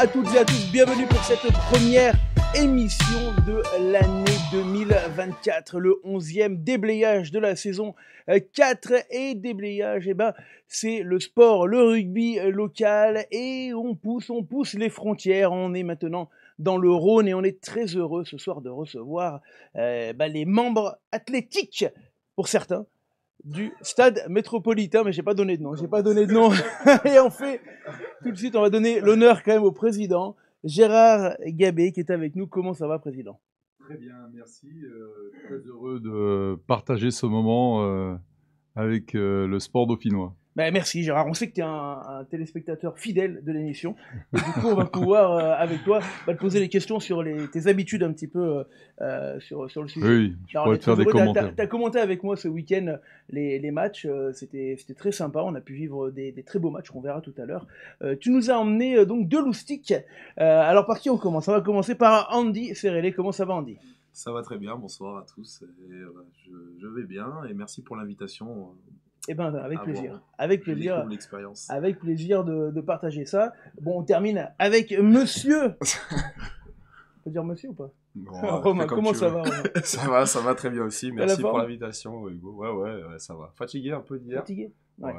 à toutes et à tous, bienvenue pour cette première émission de l'année 2024, le 11e déblayage de la saison 4 et déblayage, c'est le sport, le rugby local et on pousse les frontières, on est maintenant dans le Rhône et on est très heureux ce soir de recevoir les membres athlétiques, pour certains, du stade métropolitain, mais j'ai pas donné de nom, et on fait tout de suite, on va donner l'honneur quand même au président, Gérard Gabé, qui est avec nous. Comment ça va, président? Très bien, merci. Très heureux de partager ce moment avec le sport dauphinois. Merci Gérard, on sait que tu es un téléspectateur fidèle de l'émission, et du coup on va pouvoir avec toi te poser des questions sur tes habitudes un petit peu sur le sujet. Oui, je pourrais te faire des commentaires. Tu as commenté avec moi ce week-end les matchs, c'était très sympa, on a pu vivre des très beaux matchs qu'on verra tout à l'heure. Tu nous as emmené donc de Loustic, alors par qui on commence? On va commencer par Andy Serrélé. Comment ça va, Andy? Ça va très bien, bonsoir à tous, et, je vais bien et merci pour l'invitation. Avec plaisir. L'expérience. Avec plaisir de partager ça. Bon, on termine avec monsieur. On peut dire monsieur ou pas? Bon, Romain, comment ça va, Romain? Ça va très bien aussi. Merci pour l'invitation, Hugo. Ouais, ça va. Fatigué un peu d'hier. Fatigué. Ouais.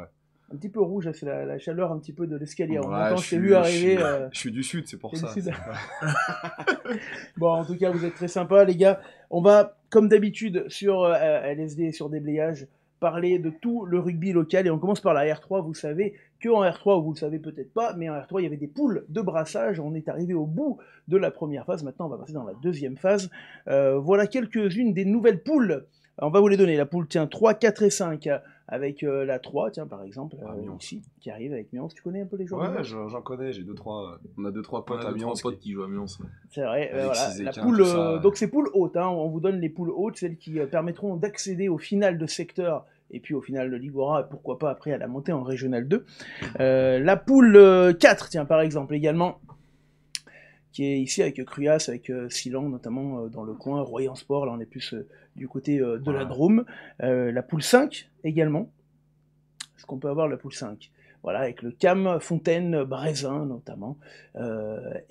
Un petit peu rouge, c'est la chaleur un petit peu de l'escalier. Ouais, je t'ai vu arriver. Je suis du sud, c'est pour ça. Bon, en tout cas, vous êtes très sympas, les gars. On va, comme d'habitude, sur LSD et sur Déblayage, parler de tout le rugby local, et on commence par la R3. Vous savez qu'en R3, vous le savez peut-être pas, mais en R3 il y avait des poules de brassage. On est arrivé au bout de la première phase, maintenant on va passer dans la deuxième phase. Voilà quelques-unes des nouvelles poules. On va vous les donner. La poule 3, 4 et 5 avec la 3, tiens, par exemple, ici, qui arrive avec Mions. Tu connais un peu les joueurs? Ouais, j'en connais, on a 2-3 potes à Mions qui jouent à Mions. C'est vrai, voilà, la poule, donc c'est poules hautes, hein, on vous donne les poules hautes, celles qui permettront d'accéder au final de secteur, et puis au final de Ligora, et pourquoi pas après à la montée en Régional 2. La poule 4, tiens, par exemple, également, qui est ici avec Cruas, avec Silan, notamment dans le coin, Royan Sport, là on est plus du côté de la Drôme. La poule 5 également. Est-ce qu'on peut avoir la poule 5? Voilà, avec le CAM, Fontaine, Brézin notamment,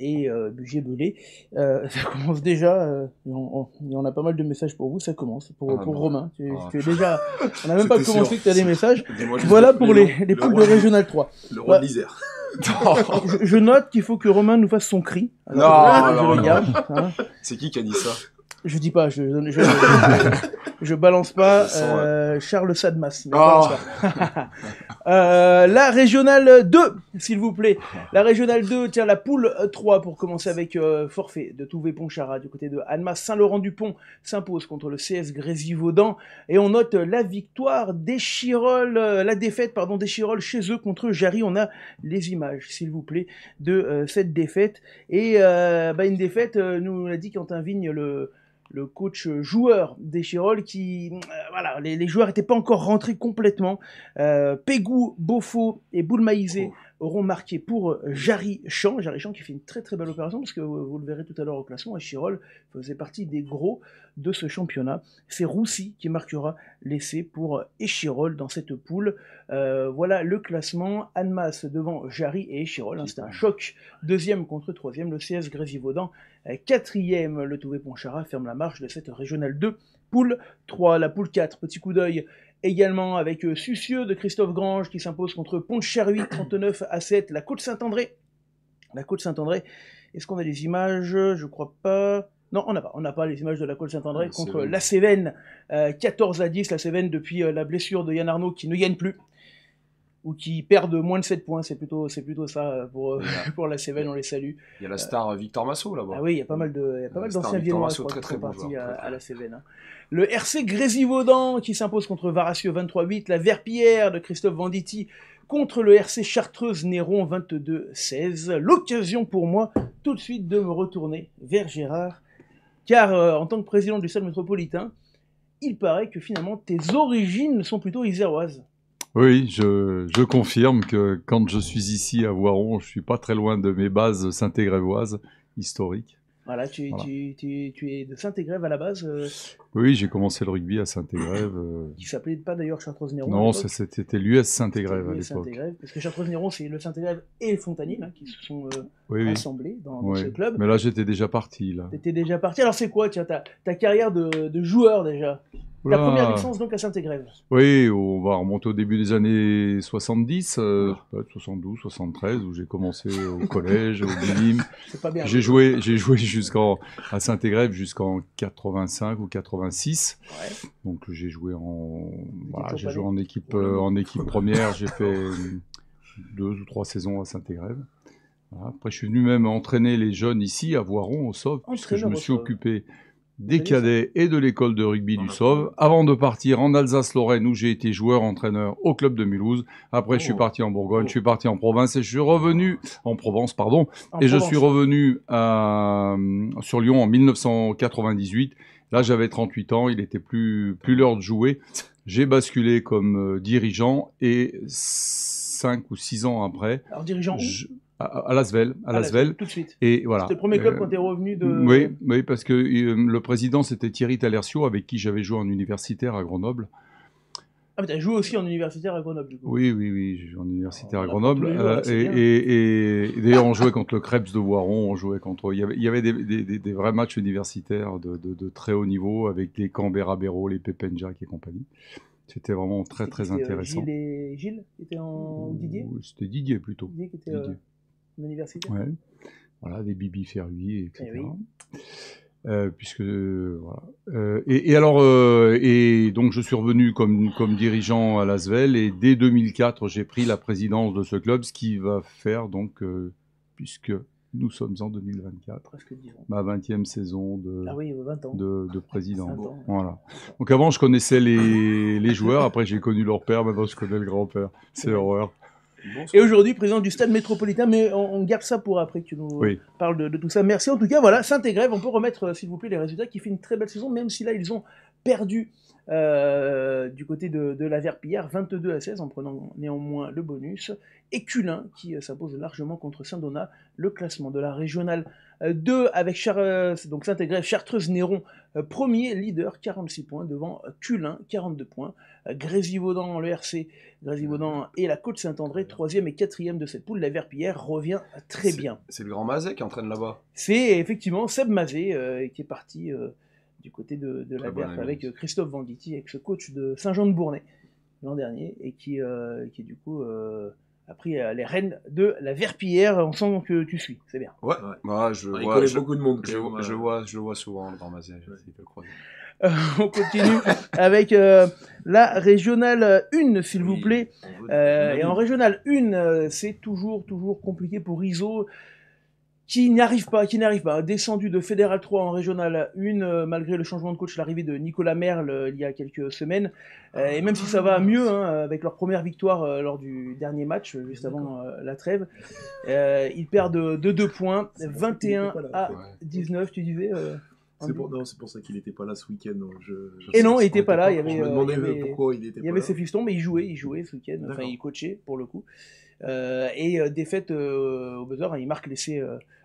et Bugé-Belay. Ça commence déjà, on a pas mal de messages pour vous, ça commence, pour Romain. Tu es déjà, on n'a même pas commencé que tu as des messages. Voilà pour les poules de Régional 3. Le roi de l'Isère. Je note qu'il faut que Romain nous fasse son cri. Alors, non. C'est qui a dit ça? Je dis pas, je balance pas Charles Sadmas. La régionale 2, s'il vous plaît. La régionale 2, tiens, la poule 3 pour commencer avec forfait de Touvé-Pontcharra du côté de Annemasse. Saint-Laurent-du-Pont s'impose contre le CS Grésivaudan et on note la victoire d'Échirolles, la défaite d'Échirolles chez eux contre Jarry. On a les images, s'il vous plaît, de cette défaite et une défaite, nous l'a dit Quentin Vigne, le coach joueur d'Échirolles, qui, les joueurs n'étaient pas encore rentrés complètement. Pégou, Beaufort et Boulmaïsé auront marqué pour Jarry Champ qui fait une très très belle opération, parce que vous le verrez tout à l'heure au classement, Échirolles faisait partie des gros de ce championnat. C'est Roussy qui marquera l'essai pour Échirolles dans cette poule. Voilà le classement. Annemasse devant Jarry et Échirolles. C'était un choc. Deuxième contre troisième, le CS Grésivaudan. Quatrième, le Touvé-Pontcharra ferme la marche de cette régionale 2. Poule 3, la poule 4, petit coup d'œil également avec Sucieux de Christophe Grange qui s'impose contre Pont-de-Cherhuis 39-7. La Côte Saint-André. Est-ce qu'on a les images? Je crois pas. Non, on n'a pas les images de la Côte Saint-André contre la Cévennes 14-10. La Cévennes depuis la blessure de Yann Arnaud qui ne gagne plus, ou qui perdent moins de 7 points, c'est plutôt ça pour la Cévennes, on les salue. Il y a la star Victor Massot là-bas. Ah oui, il y a pas mal d'anciens Viennois qui sont partis à la Cévennes. Hein. Le RC Grésivaudan qui s'impose contre Varassieux 23-8, la Verpillière de Christophe Venditti contre le RC Chartreuse-Néron 22-16. L'occasion pour moi tout de suite de me retourner vers Gérard, car en tant que président du stade métropolitain, il paraît que finalement tes origines sont plutôt iséroises. Oui, je confirme que quand je suis ici à Voiron, je suis pas très loin de mes bases saint-égrévoises historiques. Voilà, tu es de Saint-Égrève à la base. Oui, j'ai commencé le rugby à Saint-Égrève. Qui s'appelait pas d'ailleurs Chartreuse-Néron. Non, c'était l'US Saint-Égrève à l'époque. Parce que Chartreuse-Néron, c'est le Saint-Égrève et le Fontanil qui se sont Oui, oui. rassemblés dans Oui. ce club. Mais là, j'étais déjà parti. Là. Tu étais déjà parti. Alors, c'est quoi, tiens, ta carrière de joueur déjà? Ta Oula. première licence donc à Saint-Égrève. Oui, on va remonter au début des années 70, 72, 73, où j'ai commencé au collège, au BIM. C'est pas bien. J'ai joué à Saint-Égrève jusqu'en 85 ou 86. Ouais. Donc j'ai joué Équipe j'ai joué Champagnat. en équipe première. J'ai fait 2 ou 3 saisons à Saint-Égrève. Voilà. Après, je suis venu même entraîner les jeunes ici à Voiron, au SOV, puisque je me suis occupé des cadets et de l'école de rugby du SOV, avant de partir en Alsace-Lorraine, où j'ai été joueur-entraîneur au club de Mulhouse. Après, je suis parti en Bourgogne, je suis parti en province, et je suis revenu en Provence, pardon. Je suis revenu sur Lyon en 1998. Là, j'avais 38 ans, il n'était plus l'heure de jouer. J'ai basculé comme dirigeant, et 5 ou 6 ans après... Alors, dirigeant à Lasvel, tout de suite. Et voilà. C'était le premier club quand tu es revenu de... Oui, parce que le président, c'était Thierry Talercio, avec qui j'avais joué en universitaire à Grenoble. Ah, mais tu as joué aussi en universitaire à Grenoble, du coup. Oui, j'ai joué en universitaire à Grenoble. Et d'ailleurs, on jouait contre le Krebs de Voiron, on jouait contre... Il y avait des vrais matchs universitaires de très haut niveau, avec les Canberra Béraud, les Pépin-Jack et compagnie. C'était vraiment très intéressant. Gilles qui était en Didier? C'était Didier plutôt. Didier qui était en université. Ouais. Voilà, des Bibi Ferluy, etc. Puisque voilà. Et donc je suis revenu comme dirigeant à Lasvel, et dès 2004 j'ai pris la présidence de ce club, ce qui va faire donc puisque nous sommes en 2024, presque 10 ans. ma 20e saison de 20 ans. de président. Voilà. Donc avant je connaissais les joueurs, après j'ai connu leur père, maintenant je connais le grand-père. C'est l'horreur. Et aujourd'hui, président du stade métropolitain, mais on garde ça pour après que tu nous parles de tout ça. Merci en tout cas. Voilà, Saint-Égrève, on peut remettre, s'il vous plaît, les résultats, qui fait une très belle saison, même si là, ils ont perdu du côté de la Verpillière, 22-16, en prenant néanmoins le bonus. Et Cullin, qui s'impose largement contre Saint-Donat, le classement de la régionale 2, avec donc Saint-Égrève, Chartreuse-Néron, premier leader, 46 points, devant Cullin, 42 points. Grésivaudan, le RC, Grésivaudan et la Côte-Saint-André, 3e et 4e de cette poule. La Verpillière revient très bien. C'est le grand Mazet qui entraîne là-bas. C'est effectivement Seb Mazet qui est parti du côté de la Verpe avec Christophe Venditti, avec ce coach de Saint-Jean-de-Bournay l'an dernier, et qui du coup a pris les rênes de la Verpillière. On sent que tu suis, c'est bien. Ouais. Il connaît beaucoup de monde. Je le vois souvent, le grand Mazet. On continue avec la régionale 1, s'il vous plaît. Et en régionale 1, c'est toujours compliqué pour Iso, qui n'arrive pas, descendu de Fédéral 3 en Régional 1, malgré le changement de coach, l'arrivée de Nicolas Merle il y a quelques semaines. Et même si ça va mieux, avec leur première victoire lors du dernier match, juste avant la trêve, ils perdent de 2 points, 21-19, tu disais c'est pour ça qu'il n'était pas là ce week-end. Et non, il n'était pas là. Je me demandais pourquoi il était pas là. Il y avait ses fistons, mais il jouait ce week-end. Enfin, il coachait pour le coup. Et défaite au buzzer, il marque l'essai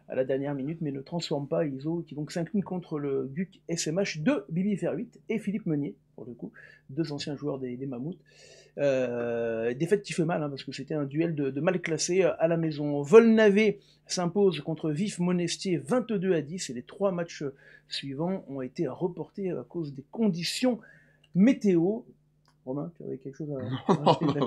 à la dernière minute, mais ne transforme pas Iso, qui donc s'incline contre le GUC SMH de Bibi Fer8 et Philippe Meunier, pour le coup, 2 anciens joueurs des Mammouths. Défaite qui fait mal, parce que c'était un duel de mal classés à la maison. Volnavé s'impose contre Vif Monestier 22-10, et les 3 matchs suivants ont été reportés à cause des conditions météo. Romain, tu avais quelque chose à rajouter?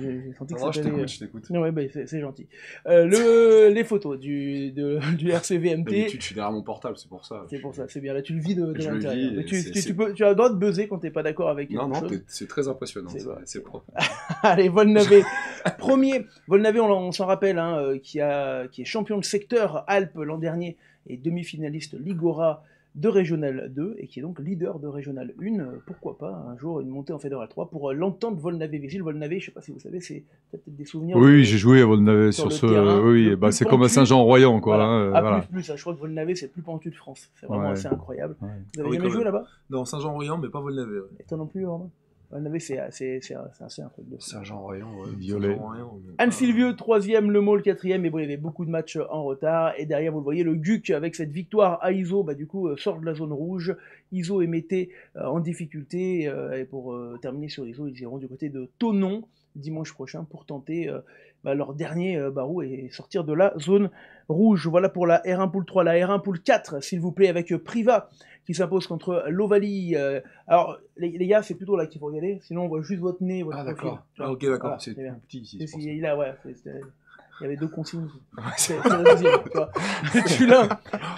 J'ai senti que je t'écoute. Ouais, c'est gentil. Les photos du RCVMT. D'habitude, je suis derrière mon portable, c'est pour ça. C'est pour ça, c'est bien. Là, tu le vis de l'intérieur. Mais tu as le droit de buzzer quand tu n'es pas d'accord avec quelque chose. Non, c'est très impressionnant. C'est propre. Allez, Volnavé. Premier. Volnavé, on s'en rappelle, qui est champion de secteur Alpes l'an dernier et demi-finaliste Ligora de Régional 2, et qui est donc leader de Régional 1, pourquoi pas un jour une montée en Fédéral 3 pour l'entente Volnavé-Vigile. Volnavé, je ne sais pas si vous savez, c'est peut-être des souvenirs. Oui, j'ai joué à Volnavé sur ce terrain. Oui, c'est comme à Saint-Jean-Royan, quoi. Voilà. Plus, je crois que Volnavé, c'est le plus pentu de France. C'est vraiment assez incroyable. Ouais. Vous avez jamais joué là-bas? Non, Saint-Jean-Royan, mais pas Volnavé. Et toi non plus, Romain? Volnavé, c'est assez un truc de Saint-Jean-Royan, violet. Anne-Sylvieux, 3e, Le Maule, 4e, et bon, il y avait beaucoup de matchs en retard. Et derrière, vous le voyez, le GUC, avec cette victoire à Iso, du coup, sort de la zone rouge. Iso et Mété en difficulté. Et pour terminer sur Iso, ils iront du côté de Thonon dimanche prochain pour tenter leur dernier barreau et sortir de la zone rouge. Voilà pour la R1 Poule 3. La R1 Poule 4, s'il vous plaît, avec Priva qui s'impose contre l'Ovalie. Alors, les gars, c'est plutôt là qu'il faut regarder, sinon on voit juste votre nez, votre profil. D'accord. Ah, ok, d'accord. Voilà, c'est tout petit ici. Il y avait 2 consignes. C'est le deuxième, tu vois. Tulin,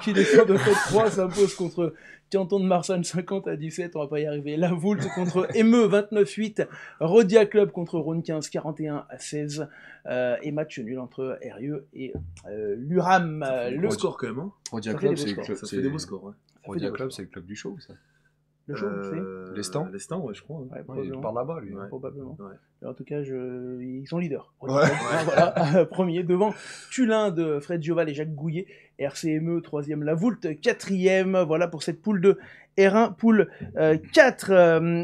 qui descend de Fête 3, s'impose contre Canton de Marsanne 50-17, on va pas y arriver. La Voulte contre Emeux 29-8, Rodia Club contre Rhône 15 41-16, et match nul entre Erieux et l'URAM. Le score quand même. Hein. Rodia Club, ça fait des beaux scores. Ouais. Rodia Club, c'est le club du show, ça. Le show, c'est L'Estan, ouais, je crois. Ouais, il part là-bas, lui. Ouais. Probablement. Ouais. En tout cas, ils sont leaders. Ouais. Voilà, premier devant Tulin de Fred Gioval et Jacques Gouillet. RCME, troisième La Voulte, quatrième. Voilà pour cette poule de R1, poule 4.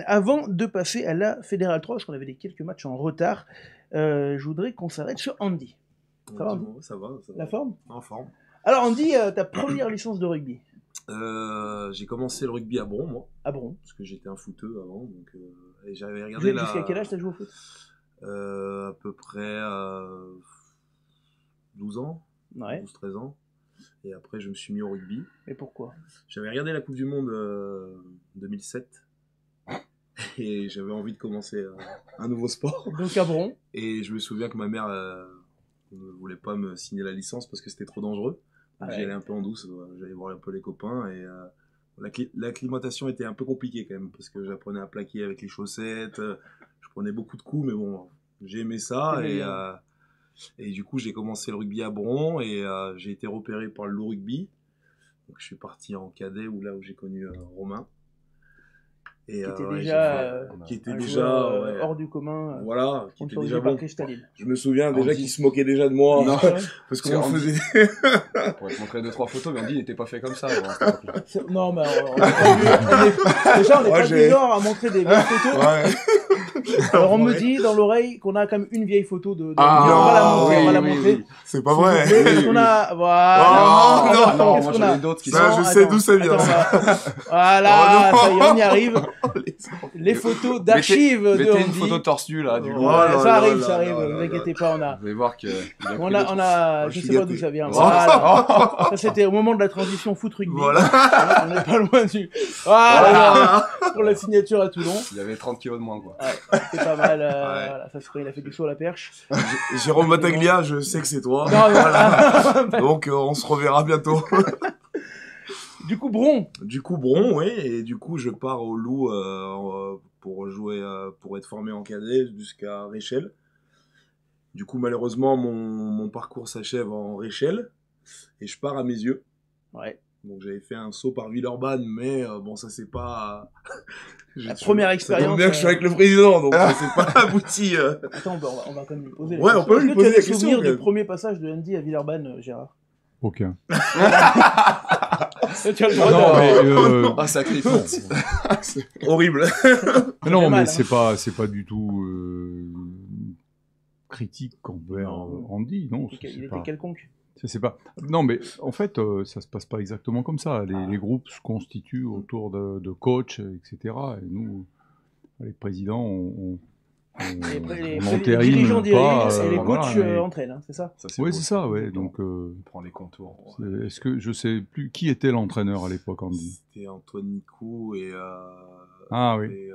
Avant de passer à la Fédérale 3, parce qu'on avait quelques matchs en retard, je voudrais qu'on s'arrête sur Andy. Ça va, Andy ? Ça va. La forme ? En forme. Alors Andy, ta première licence de rugby ? J'ai commencé le rugby à Bron, moi. À Bron. Parce que j'étais un footeux avant. Donc, et j'avais regardé Jusqu'à quel âge t'as joué au foot ? À peu près 12 ans. Ouais. 12-13 ans. Et après, je me suis mis au rugby. Et pourquoi ? J'avais regardé la Coupe du Monde 2007. Et j'avais envie de commencer un nouveau sport. Donc à Bron. Et je me souviens que ma mère ne voulait pas me signer la licence parce que c'était trop dangereux. Donc j'y allais un peu en douce, j'allais voir un peu les copains et l'acclimatation était un peu compliquée quand même parce que j'apprenais à plaquer avec les chaussettes, je prenais beaucoup de coups mais bon, j'ai aimé ça et du coup j'ai commencé le rugby à Bron et j'ai été repéré par le Loup Rugby. Donc je suis parti en cadet où j'ai connu Romain. Et, qui était déjà hors du commun. Voilà, qui était déjà bon. Cristalline. Je me souviens déjà qu'il se moquait déjà de moi. Non, parce qu'on faisait. On pourrait te montrer 2-3 photos, mais Andy n'était pas fait comme ça. Non, mais déjà, on n'est pas du genre à montrer des vieilles photos. Alors, on me dit dans l'oreille qu'on a quand même une vieille photo de on va la montrer. Oui. C'est pas vrai. Qu'est-ce qu'on a? Voilà. Non, moi j'en ai d'autres qui sont. Je sais d'où ça vient. Voilà, ça y est, on y arrive. Les photos d'archives de Andy. Mettez une photo torse nu là, du loup. Ça arrive, vous inquiétez pas, Vous allez voir que. On a, je sais pas d'où ça vient. Voilà. Ça c'était au moment de la transition foot rugby. Voilà. On n'est pas loin du. Voilà. Pour la signature à Toulon. Il y avait 30 kilos de moins, quoi. Ouais, c'est pas mal. Voilà, ça il a fait du saut à la perche. Jérôme Battaglia, je sais que c'est toi. Non, voilà. Donc on se reverra bientôt. Du coup, Bron, oui. Et du coup, je pars au Loup pour jouer, pour être formé en cadet jusqu'à Réchelle. Du coup, malheureusement, mon parcours s'achève en Réchelle et je pars à Mézieux. Ouais. Donc j'avais fait un saut par Villeurbanne, mais bon, ça c'est pas. La première expérience. Ça tombe bien que je suis avec le président, donc ça c'est pas abouti. Attends, on va quand même lui poser. Ouais, on peut lui poser la question. Est-ce que tu as des souvenirs du premier passage de Andy à Villeurbanne, Gérard ? Aucun. Tu as le droit mais sacré horrible. Non, mais c'est pas du tout critique envers Andy, non. Il était quelconque. C'est pas. Non, mais en fait, ça se passe pas exactement comme ça. Les groupes se constituent autour de coachs, etc. Et nous, les présidents, on les dirigeants dirigent et les coachs entraînent, hein, c'est ça ? Oui, c'est ça, ouais. Donc, on prend les contours. Est-ce que je sais plus qui était l'entraîneur à l'époque, Andy ? C'était Antoine Nicou et. Ah oui.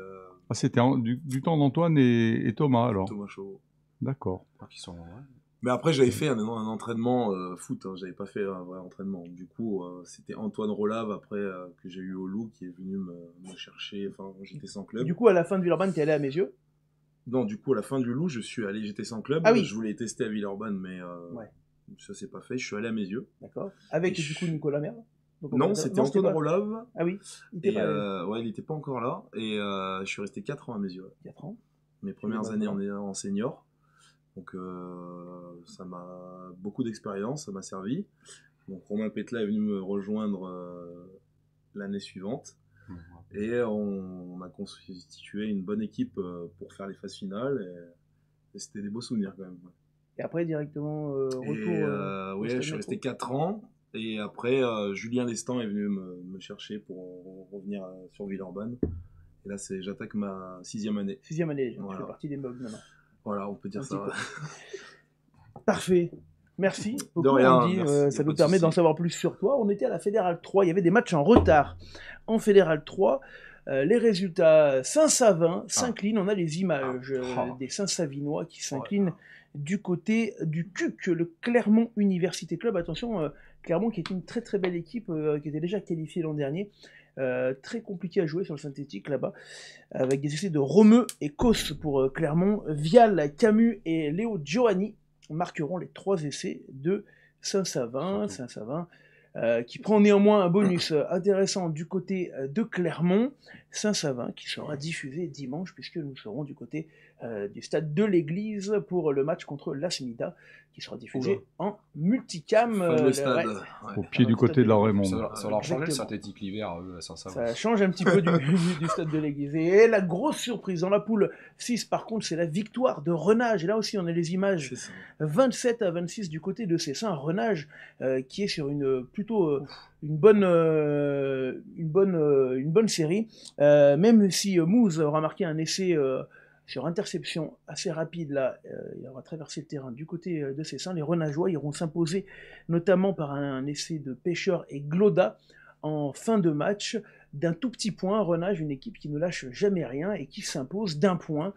C'était du temps d'Antoine et Thomas alors. Thomas Chauveau. D'accord. Mais après, j'avais fait un entraînement foot, hein, j'avais pas fait un vrai entraînement. Du coup, c'était Antoine Rolave, après, que j'ai eu au Loup, qui est venu me chercher, enfin, j'étais sans club. Du coup, à la fin de Villeurbanne, t'es allé à Mézieux ? Non, du coup, à la fin du Loup, j'étais sans club. Ah oui. Je voulais tester à Villeurbanne, mais ça s'est pas fait. Je suis allé à Mézieux. D'accord. Avec, du coup, Nicolas Merle ? Non, c'était Antoine Rolave. Ah oui, il était pas encore là. Et je suis resté 4 ans à Mézieux. 4 ans. Mes premières années en senior. Donc ça m'a beaucoup d'expérience, ça m'a servi. Donc Romain Pétla est venu me rejoindre l'année suivante et on a constitué une bonne équipe pour faire les phases finales et c'était des beaux souvenirs quand même. Et après directement retour. Oui, je suis resté 4 ans et après Julien Lestan est venu me chercher pour revenir sur Villeurbanne. Et là j'attaque ma 6e année. 6e année, voilà. je fais partie des mobs maintenant. Voilà, on peut dire ça. Parfait. Merci beaucoup, De rien, Andy. merci. Ça Pas nous de permet souci. d'en savoir plus sur toi. On était à la Fédérale 3, il y avait des matchs en retard. En Fédérale 3, les résultats, Saint-Savin s'incline, on a les images des Saint-Savinois qui s'inclinent du côté du CUC, le Clermont Université Club. Attention, Clermont qui est une très très belle équipe, qui était déjà qualifiée l'an dernier. Très compliqué à jouer sur le synthétique là-bas, avec des essais de Romeu et Kos pour Clermont. Vial, Camus et Léo Giovanni marqueront les 3 essais de Saint-Savin. Saint-Savin qui prend néanmoins un bonus intéressant du côté de Clermont. Saint-Savin qui sera diffusé dimanche, puisque nous serons du côté du stade de l'église pour le match contre l'Asmida, qui sera diffusé en multicam. Fameux stade. Au pied du côté de la Raymond. Ça leur change le synthétique l'hiver, eux, à Saint-Savin. Ça change un petit peu du stade de l'église. Et la grosse surprise dans la poule 6, par contre, c'est la victoire de Renage. Et là aussi, on a les images 27-26 du côté de Cessin. Renage qui est sur une bonne série. Même si Mouze aura marqué un essai sur interception assez rapide, là, il aura traversé le terrain du côté de Cessin. Les Renageois iront s'imposer notamment par un essai de Pêcheur et Gloda en fin de match d'un tout petit point. Renage, une équipe qui ne lâche jamais rien et qui s'impose d'1 point.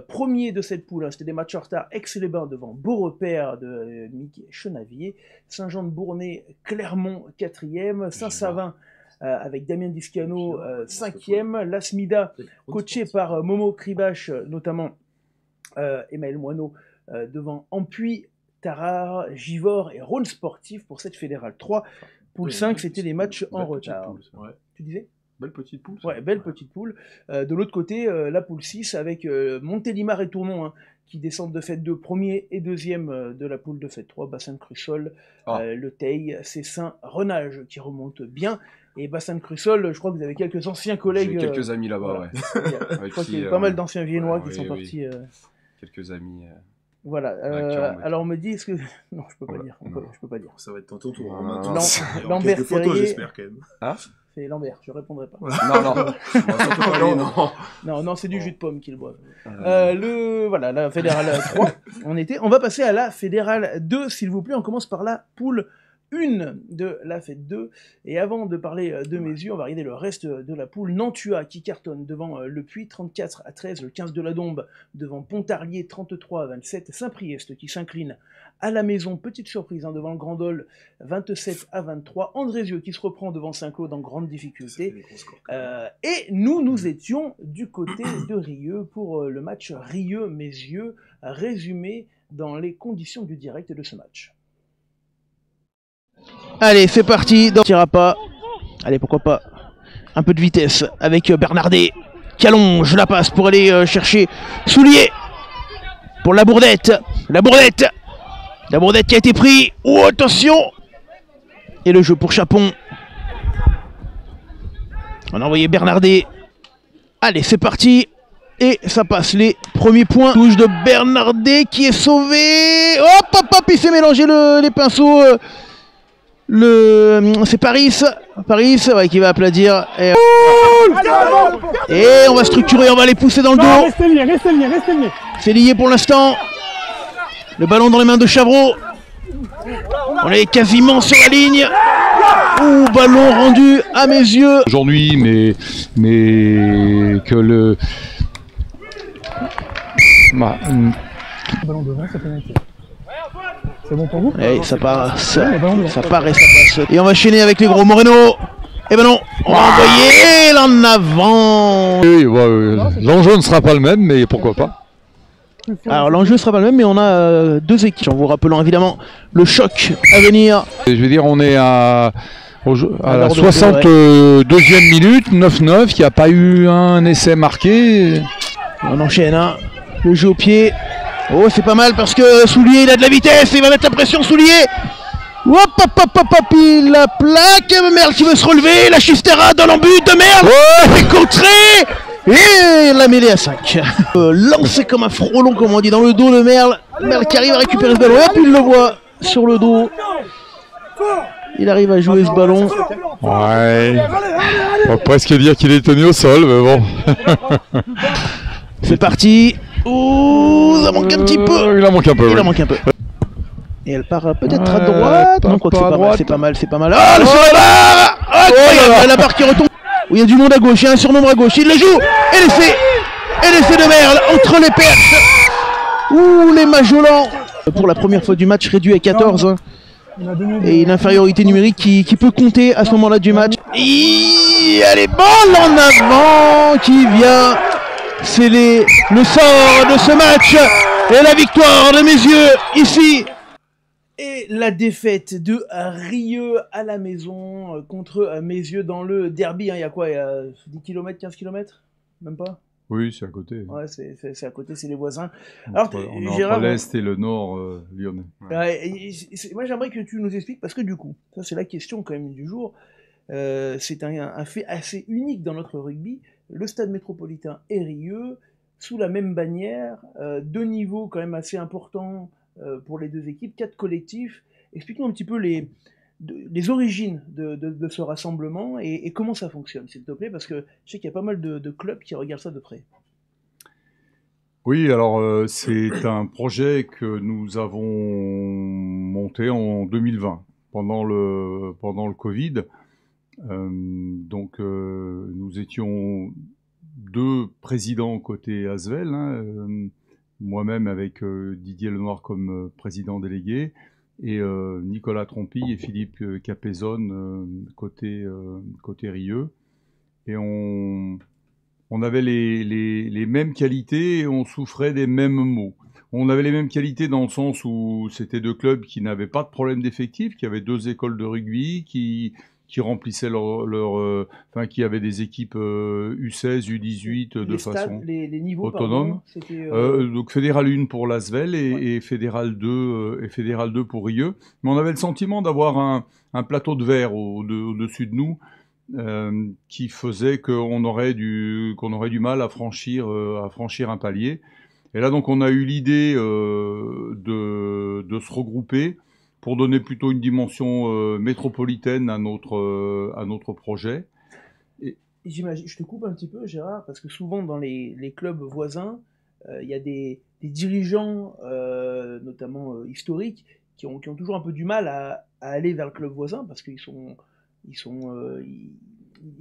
Premier de cette poule, c'était des matchs en retard. Aix-les-Bains devant Beaurepaire de Mickey Chenavier, Saint-Jean-de-Bournay, Clermont 4e, Saint-Savin avec Damien Discano 5e, l'Asmida coaché par Momo Kribache, notamment Emmaël Moineau devant Ampuy, Tarare, Givors et Rhône Sportif pour cette Fédérale 3. Poule 5, c'était les matchs en retard. Tu disais ? Belle petite poule. Ouais, belle petite poule. De l'autre côté, la poule 6 avec Montélimar et Tournon qui descendent de Fête 2, premier et deuxième de la poule de Fête 3, Bassin de Crussol, Le Teil, Cessin, Renage qui remonte bien. Et Bassin de Crussol, je crois que vous avez quelques anciens collègues. J'ai quelques amis là-bas, ouais. Je crois qu'il y a pas mal d'anciens viennois qui sont partis. Quelques amis. Voilà. Alors on me dit, est-ce que... Non, je peux pas dire. Je peux pas dire. Ça va être ton tour. Lambert photos, Terrier. j'espère quand même. Hein? C'est Lambert, je répondrai pas. Non, c'est du jus de pomme qu'ils boivent. Voilà, la Fédérale 3, on va passer à la Fédérale 2, s'il vous plaît. On commence par la poule 1 de la Fête 2. Et avant de parler de mes yeux, on va regarder le reste de la poule. Nantua qui cartonne devant Le Puy, 34-13. Le 15 de la Dombe devant Pontarlier, 33-27. Saint-Priest qui s'incline à la maison. Petite surprise devant le Grand Dol, 27-23. Andrézieux qui se reprend devant Saint-Claude en grande difficulté. Et nous étions du côté de Rieux pour le match Rieux-Mézieux, résumé dans les conditions du direct de ce match. Allez, c'est parti, on tirera pas. Allez, pourquoi pas. Un peu de vitesse avec Bernardet qui allonge la passe pour aller chercher Soulier pour la Bourdette. La Bourdette qui a été pris. Oh, attention. Et le jeu pour Chapon. On a envoyé Bernardet. Allez, c'est parti. Et ça passe les premiers points. Touche de Bernardet qui est sauvé. Hop, il s'est mélangé les pinceaux. C'est Paris qui va applaudir. Et on va structurer, on va les pousser dans le dos. Restez liés. C'est lié pour l'instant. Le ballon dans les mains de Chavreau. On est quasiment sur la ligne. Ouh, ballon rendu à mes yeux. Aujourd'hui, mais que le... Ballon devant, c'est pénalité. C'est bon pour vous? Et ça part, ça part et ça passe. Et on va chaîner avec les gros Moreno. Et ben non, on va envoyer l'en avant. Oui, l'enjeu ne sera pas le même, mais pourquoi pas. Alors l'enjeu ne sera pas le même, mais on a deux équipes. En vous rappelant évidemment le choc à venir. Je veux dire, on est à la 62e minute, 9-9, il n'y a pas eu un essai marqué. On enchaîne, le jeu au pied. Oh, c'est pas mal parce que Soulier, il a de la vitesse, il va mettre la pression, Soulier. Hop, il la plaque. Merle qui veut se relever, la Chistera dans l'embut de Merle. Oh, c'est contré. Et la mêlée à 5. Lancé comme un frelon, comme on dit, dans le dos de Merle. Merle qui arrive à récupérer ce ballon. Hop, il le voit sur le dos. Il arrive à jouer ce ballon. Ouais. On va presque dire qu'il est tenu au sol, mais bon. C'est parti. Ouh, ça manque un petit peu. Il en manque un peu. Et elle part peut-être à droite. Non, quoi que c'est pas mal, c'est pas mal. Ah, le la barre qui retombe. Où il y a du monde à gauche, il y a un surnombre à gauche, il le joue. Et l'essai de Merle entre les perches. Ouh, les Majolans. Pour la première fois du match, réduit à 14. Hein. Et une infériorité numérique qui peut compter à ce moment-là du match. Et allez, balle en avant qui vient sceller le sort de ce match. Et la victoire de Mézieux ici. Et la défaite de Rieux à la maison contre Mézieux dans le derby. Hein. Il y a quoi? Il y a 10 km, 15 km? Même pas? Oui, c'est à côté. Ouais, c'est à côté, c'est les voisins. Alors, on est entre l'Est et le Nord lyonnais. Ouais, moi, j'aimerais que tu nous expliques, parce que du coup, ça c'est la question quand même du jour, c'est un fait assez unique dans notre rugby. Le stade métropolitain et Rieux, sous la même bannière, deux niveaux quand même assez importants pour les deux équipes, 4 collectifs. Explique-nous un petit peu les origines de ce rassemblement et comment ça fonctionne, s'il te plaît, parce que je sais qu'il y a pas mal de clubs qui regardent ça de près. Oui, alors c'est un projet que nous avons monté en 2020, pendant le Covid. Donc nous étions 2 présidents côté Asvel, hein, moi-même avec Didier Lenoir comme président délégué, et Nicolas Trompi et Philippe Capezone côté Rieux. Et on avait les mêmes qualités et on souffrait des mêmes maux. On avait les mêmes qualités dans le sens où c'était 2 clubs qui n'avaient pas de problème d'effectifs, qui avaient 2 écoles de rugby, qui remplissaient enfin, qui avaient des équipes U16, U18 de façon les niveaux, autonome. Donc Fédéral 1 pour l'Asvel et Fédéral 2 pour Rieux. Mais on avait le sentiment d'avoir un plateau de verre au-dessus de nous, qui faisait qu'on aurait du mal à franchir un palier. Et là, donc, on a eu l'idée de se regrouper pour donner plutôt une dimension métropolitaine à notre projet. J'imagine, je te coupe un petit peu, Gérard, parce que souvent dans les clubs voisins, il y a des dirigeants, notamment historiques, qui ont toujours un peu du mal à aller vers le club voisin parce qu'ils ils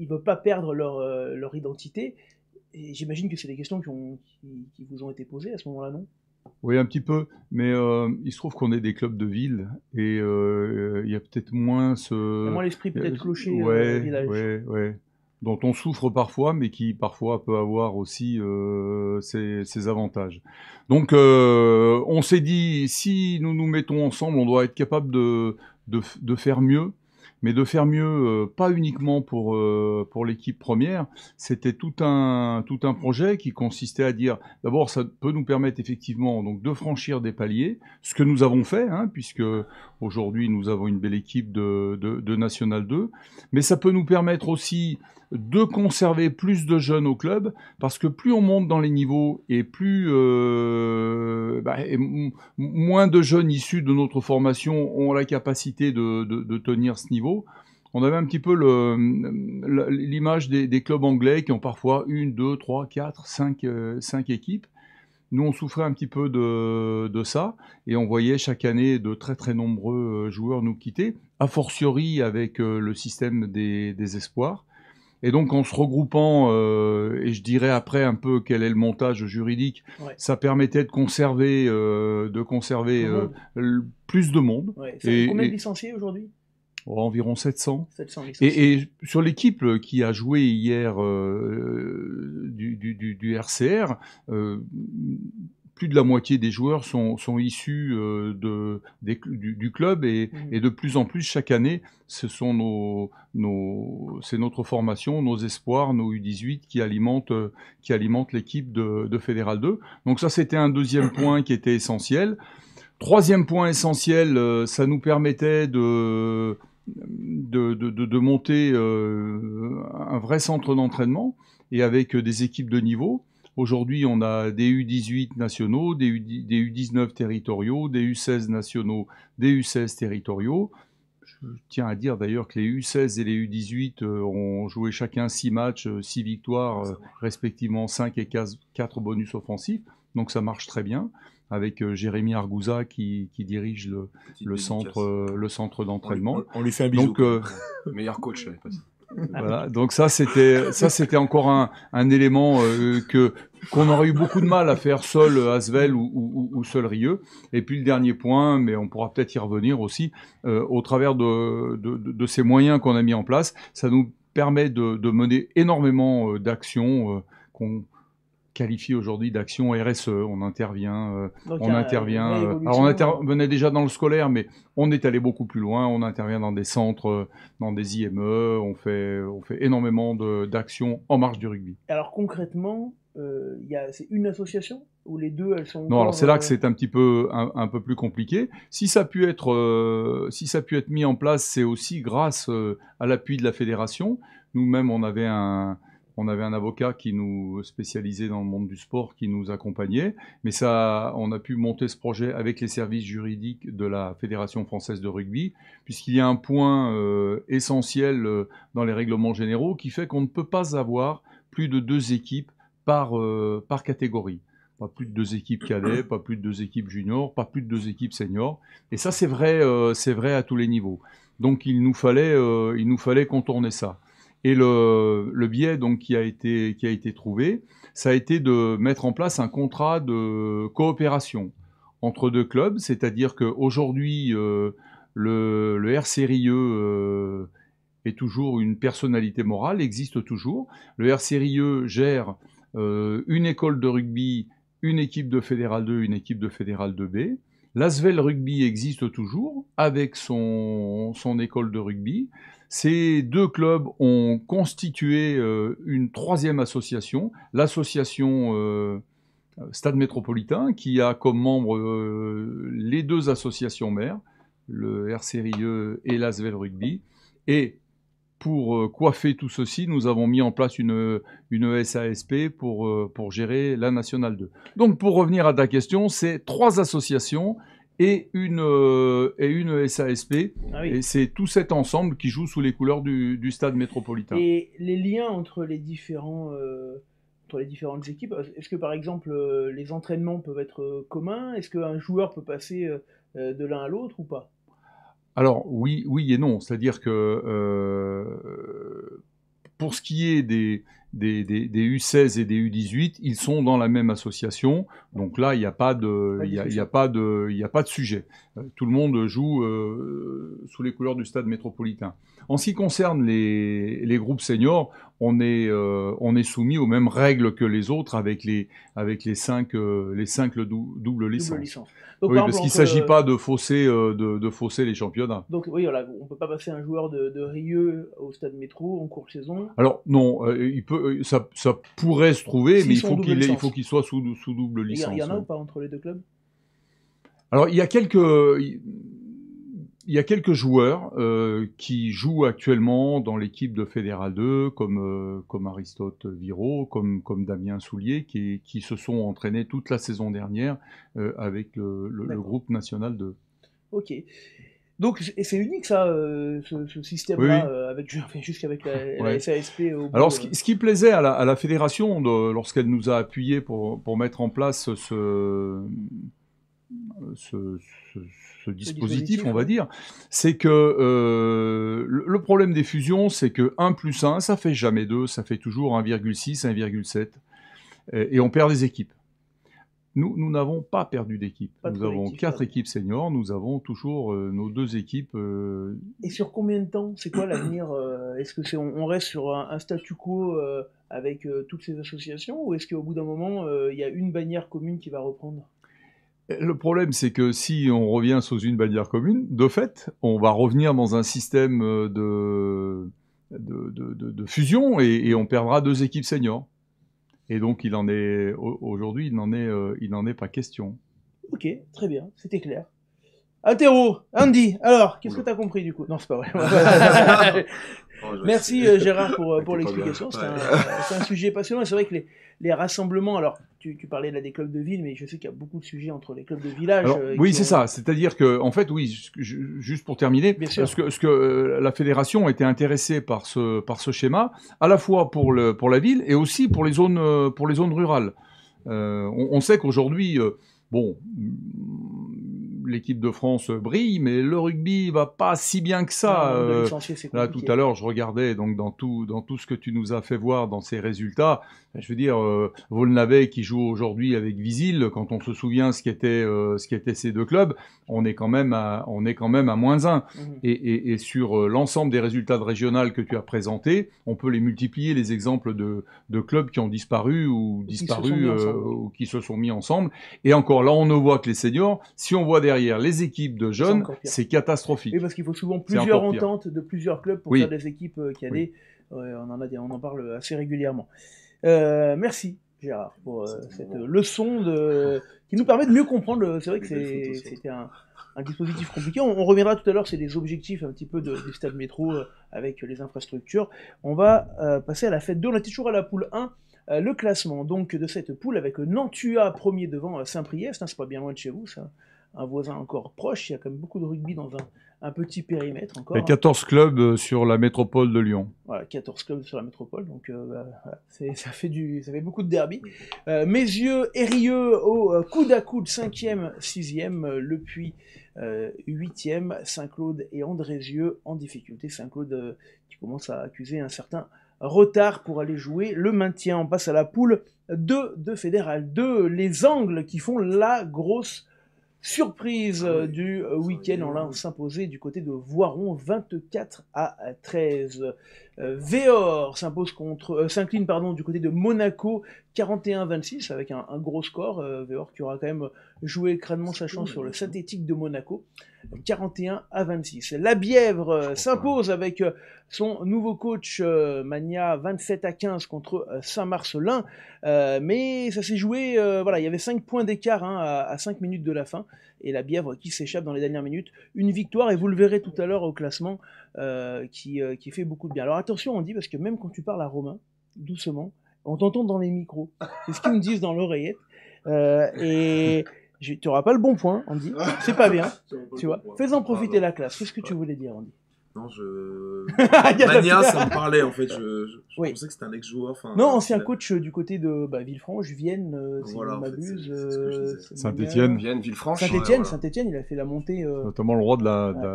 veulent pas perdre leur identité. Et j'imagine que c'est des questions qui vous ont été posées à ce moment-là, non? Oui, un petit peu, mais il se trouve qu'on est des clubs de ville et il y a peut-être moins Il y a moins l'esprit peut-être clocher village. Ouais, dont on souffre parfois, mais qui parfois peut avoir aussi ses avantages. Donc, on s'est dit, si nous nous mettons ensemble, on doit être capable de faire mieux. Mais de faire mieux, pas uniquement pour l'équipe première, c'était tout un projet qui consistait à dire, d'abord, ça peut nous permettre effectivement donc de franchir des paliers, ce que nous avons fait, hein, puisque aujourd'hui nous avons une belle équipe de National 2, mais ça peut nous permettre aussi de conserver plus de jeunes au club, parce que plus on monte dans les niveaux et plus moins de jeunes issus de notre formation ont la capacité de tenir ce niveau. On avait un petit peu l'image des clubs anglais qui ont parfois 1, 2, 3, 4, 5 équipes. Nous, on souffrait un petit peu de ça, et on voyait chaque année de très très nombreux joueurs nous quitter, a fortiori avec le système des espoirs. Et donc, en se regroupant, et je dirais après un peu quel est le montage juridique, ouais, ça permettait de conserver plus de monde. Ouais. Combien de licenciés aujourd'hui? Environ 700. 700 licenciés. Et sur l'équipe qui a joué hier du RCR, plus de la moitié des joueurs sont issus du club et de plus en plus chaque année, ce sont c'est notre formation, nos espoirs, nos U18 qui alimentent l'équipe de Fédéral 2. Donc ça, c'était un deuxième point qui était essentiel. Troisième point essentiel, ça nous permettait de monter un vrai centre d'entraînement et avec des équipes de niveau. Aujourd'hui, on a des U18 nationaux, des U19 territoriaux, des U16 nationaux, des U16 territoriaux. Je tiens à dire d'ailleurs que les U16 et les U18 ont joué chacun 6 matchs, 6 victoires, respectivement 5 et 4 bonus offensifs. Donc ça marche très bien. avec Jérémy Arguza qui dirige le centre d'entraînement. On lui fait un bisou. Donc, meilleur coach, je savais pas ça. Voilà, donc ça c'était encore un élément qu'on aurait eu beaucoup de mal à faire seul Asvel ou seul Rieux. Et puis le dernier point, mais on pourra peut-être y revenir aussi, au travers de ces moyens qu'on a mis en place, ça nous permet de mener énormément d'actions qu'on qualifié aujourd'hui d'action RSE. On intervient, alors on intervenait déjà dans le scolaire, mais on est allé beaucoup plus loin. On intervient dans des centres, dans des IME. On fait énormément d'actions en marge du rugby. Alors concrètement, c'est une association ou les deux, elles sont. Non, alors c'est là que c'est un petit peu un peu plus compliqué. Si ça a pu être mis en place, c'est aussi grâce à l'appui de la fédération. Nous-mêmes, on avait un avocat qui nous spécialisait dans le monde du sport, qui nous accompagnait. Mais on a pu monter ce projet avec les services juridiques de la Fédération française de rugby, puisqu'il y a un point essentiel dans les règlements généraux qui fait qu'on ne peut pas avoir plus de 2 équipes par catégorie. Pas plus de 2 équipes cadets, pas plus de 2 équipes juniors, pas plus de 2 équipes seniors. Et ça, c'est vrai à tous les niveaux. Donc, il nous fallait contourner ça. Et le biais donc qui a été trouvé, ça a été de mettre en place un contrat de coopération entre 2 clubs, c'est-à-dire qu'aujourd'hui, le RC Rieux est toujours une personnalité morale, existe toujours. Le RC Rieux gère une école de rugby, une équipe de Fédéral 2, une équipe de Fédéral 2B. L'Asvel Rugby existe toujours avec son école de rugby. Ces 2 clubs ont constitué une 3e association, l'association Stade Métropolitain, qui a comme membres les 2 associations mères, le RC Rieux et l'Asvel Rugby. Et pour coiffer tout ceci, nous avons mis en place une SASP pour gérer la Nationale 2. Donc pour revenir à ta question, c'est 3 associations et une SASP, ah oui. Et c'est tout cet ensemble qui joue sous les couleurs du Stade Métropolitain. Et les liens entre les différentes équipes, est-ce que par exemple les entraînements peuvent être communs? Est-ce qu'un joueur peut passer de l'un à l'autre ou pas? Alors oui et non, c'est-à-dire que pour ce qui est des U16 et des U18, ils sont dans la même association, donc là il n'y a pas de sujet. Tout le monde joue sous les couleurs du Stade Métropolitain. En ce qui concerne les groupes seniors, on est soumis aux mêmes règles que les autres avec les 5 double licences. Donc, oui, parce qu'il ne s'agit pas de fausser les championnats. Donc oui, voilà, on ne peut pas passer un joueur de Rieux au Stade Métro en courte saison. Alors non, ça pourrait se trouver, mais il faut qu'il soit sous double licence. Il y en a ou pas entre les 2 clubs? Alors il y a quelques joueurs qui jouent actuellement dans l'équipe de Fédéral 2, comme Aristote Viro, comme Damien Soulier, qui se sont entraînés toute la saison dernière avec le groupe national 2. Ok. Donc c'est unique ça, ce système-là, oui. Jusqu'avec la SASP. Alors ce qui plaisait à la fédération lorsqu'elle nous a appuyés pour mettre en place ce dispositif, on va dire, c'est que le problème des fusions, c'est que 1 + 1, ça fait jamais 2, ça fait toujours 1,6, 1,7, et on perd des équipes. Nous n'avons pas perdu d'équipe. Nous avons 4 équipes seniors, nous avons toujours nos 2 équipes. Et sur combien de temps? C'est quoi l'avenir? Est-ce que on reste sur un statu quo avec toutes ces associations, ou est-ce qu'au bout d'un moment, il y a une bannière commune qui va reprendre? Le problème, c'est que si on revient sous une bannière commune, de fait, on va revenir dans un système de fusion et on perdra 2 équipes seniors. Et donc, aujourd'hui, il n'en est pas question. Ok, très bien, c'était clair. Altero, Andy, alors, qu'est-ce que tu as compris du coup? Non, c'est pas vrai. Merci Gérard pour l'explication. C'est un sujet passionnant. C'est vrai que les rassemblements, alors tu parlais là des clubs de ville, mais je sais qu'il y a beaucoup de sujets entre les clubs de village. Alors, oui, c'est ça. C'est-à-dire que, en fait, oui, juste pour terminer, ce que la fédération était intéressée par ce schéma, à la fois pour la ville et aussi pour les zones rurales. On sait qu'aujourd'hui, bon, l'équipe de France brille, mais le rugby va pas si bien que ça. Là, tout à l'heure, je regardais donc dans tout ce que tu nous as fait voir dans ces résultats. Je veux dire, Volnavet qui joue aujourd'hui avec Visil, quand on se souvient ce qu'étaient ces deux clubs, on est quand même à -1. Et sur l'ensemble des résultats de régional que tu as présentés, on peut les multiplier, les exemples de clubs qui ont disparu ou qui se sont mis ensemble. Et encore là, on ne voit que les seniors. Si on voit derrière les équipes de jeunes, c'est catastrophique. Oui, parce qu'il faut souvent plusieurs ententes de plusieurs clubs pour faire des équipes cadets. On en parle assez régulièrement. Merci Gérard pour cette leçon qui nous permet de mieux comprendre. C'est vrai que c'était un dispositif compliqué. On reviendra tout à l'heure, c'est des objectifs un petit peu du stade métro avec les infrastructures. On va passer à la fête 2. On était toujours à la poule 1. Le classement donc de cette poule avec Nantua premier devant Saint-Priest, c'est pas bien loin de chez vous, ça, un voisin encore proche. Il y a quand même beaucoup de rugby dans un petit périmètre encore. Il y a 14 clubs sur la métropole de Lyon. Voilà, 14 clubs sur la métropole, donc ça fait beaucoup de derby. Mézieux, Eyrieux au coude à coude, 5e, 6e, Le Puy 8e, Saint-Claude et Andrézieux en difficulté. Saint-Claude qui commence à accuser un certain retard pour aller jouer le maintien. On passe à la poule 2 de Fédéral 2, les Angles qui font la grosse surprise du week-end en l'un s'imposé du côté de Voiron 24-13. Véor s'incline du côté de Monaco 41-26 avec un gros score. Véor qui aura quand même joué crânement sa chance sur le synthétique de Monaco 41-26. La Bièvre s'impose avec son nouveau coach Magna 27-15 contre Saint-Marcelin, mais ça s'est joué, il y avait 5 points d'écart à 5 minutes de la fin, et la Bièvre qui s'échappe dans les dernières minutes, une victoire, et vous le verrez tout à l'heure au classement, qui fait beaucoup de bien. Alors attention, on dit, parce que même quand tu parles à Romain, doucement, on t'entend dans les micros, c'est ce qu'ils me disent dans l'oreillette, et tu n'auras pas le bon point, Andy, c'est pas bien, tu vois, fais-en profiter la classe. Qu'est-ce que tu voulais dire, Andy? Non, Magna, ça me parlait en fait. Je pensais que c'était un ex-joueur. Non, ancien coach du côté de Villefranche, Vienne, si je ne m'abuse. Saint-Étienne. Vienne, Villefranche. Saint-Étienne, il a fait la montée. Notamment le roi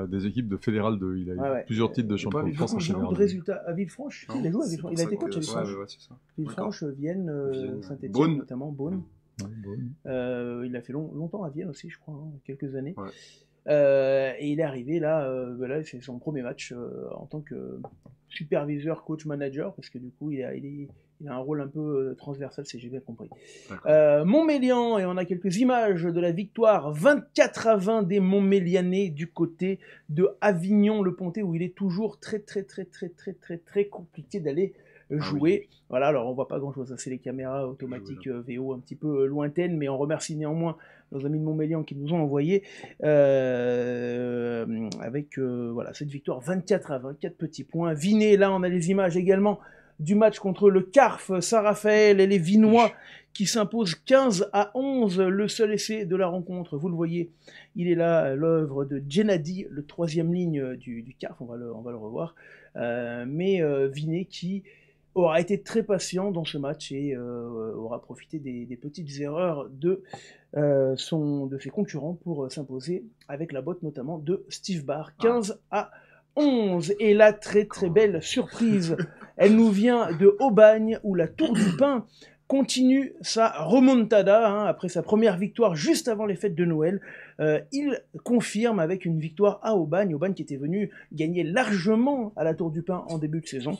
des équipes de Fédéral 2. Il a eu plusieurs titres de champion de France en Fédéral 2. Beaucoup de résultats à Villefranche. Il a joué à Villefranche. Il a été coach à Villefranche. Villefranche, Vienne, Saint-Étienne, notamment Beaune. Il a fait longtemps à Vienne aussi, je crois, quelques années. Et il est arrivé là c'est son premier match en tant que superviseur, coach, manager, parce que du coup il a un rôle un peu transversal, si j'ai bien compris. Montmélian, et on a quelques images de la victoire 24-20 des Montmélianais du côté de Avignon-le-Pontet, où il est toujours très compliqué d'aller jouer. Voilà, alors on voit pas grand chose, c'est les caméras automatiques VO un petit peu lointaines, mais on remercie néanmoins nos amis de Montmélian qui nous ont envoyé avec cette victoire 24-20, 4 petits points. Vinet, là on a les images également du match contre le CARF Saint-Raphaël et les Vinois qui s'imposent 15-11, le seul essai de la rencontre, vous le voyez, il est là, l'œuvre de Djenadi, le 3e ligne du CARF, on va le revoir, mais Vinet qui aura été très patient dans ce match et aura profité des petites erreurs de ses concurrents pour s'imposer avec la botte notamment de Steve Barr, 15-11. Et la très belle surprise, elle nous vient de Aubagne, où la Tour du Pin continue sa remontada après sa première victoire juste avant les fêtes de Noël. Il confirme avec une victoire à Aubagne qui était venu gagner largement à la Tour du Pin en début de saison.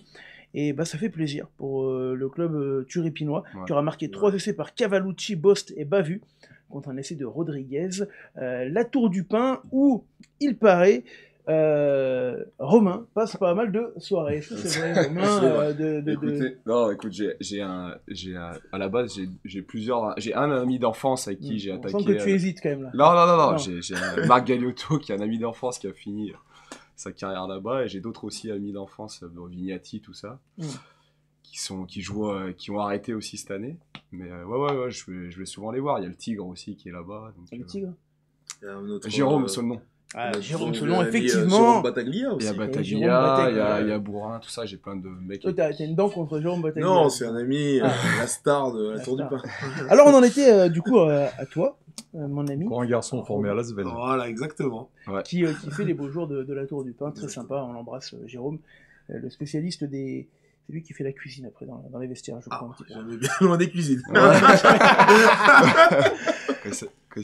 Et ça fait plaisir pour le club turépinois, qui aura marqué 3 essais par Cavalucci, Bost et Bavu, contre un essai de Rodriguez. La Tour du Pin, où il paraît, Romain passe pas mal de soirées. Est-ce que c'est vrai, Romain Écoutez, à la base, j'ai un ami d'enfance avec qui j'ai attaqué. On sent que tu hésites quand même là. Non. J'ai Marc Galiotto qui est un ami d'enfance qui a fini sa carrière là-bas, et j'ai d'autres aussi amis d'enfance, Vignati, tout ça, qui ont arrêté aussi cette année. Mais je vais souvent les voir. Il y a le Tigre aussi qui est là-bas. Le Tigre. Jérôme, son nom. Jérôme Selon, effectivement. Jérôme Battaglia aussi. Il y a Battaglia, il y a Bourrin, tout ça, j'ai plein de mecs. Toi, t'as une dent contre Jérôme Battaglia. Non, c'est un ami, la star de la Tour du Pin. Alors, on en était, du coup, à toi, mon ami. Pour un garçon formé à Las Vegas. Voilà, exactement. Qui fait les beaux jours de la Tour du Pin. Très sympa, on l'embrasse, Jérôme. Le spécialiste des... C'est lui qui fait la cuisine après dans les vestiaires, je crois. J'avais bien loin des cuisines.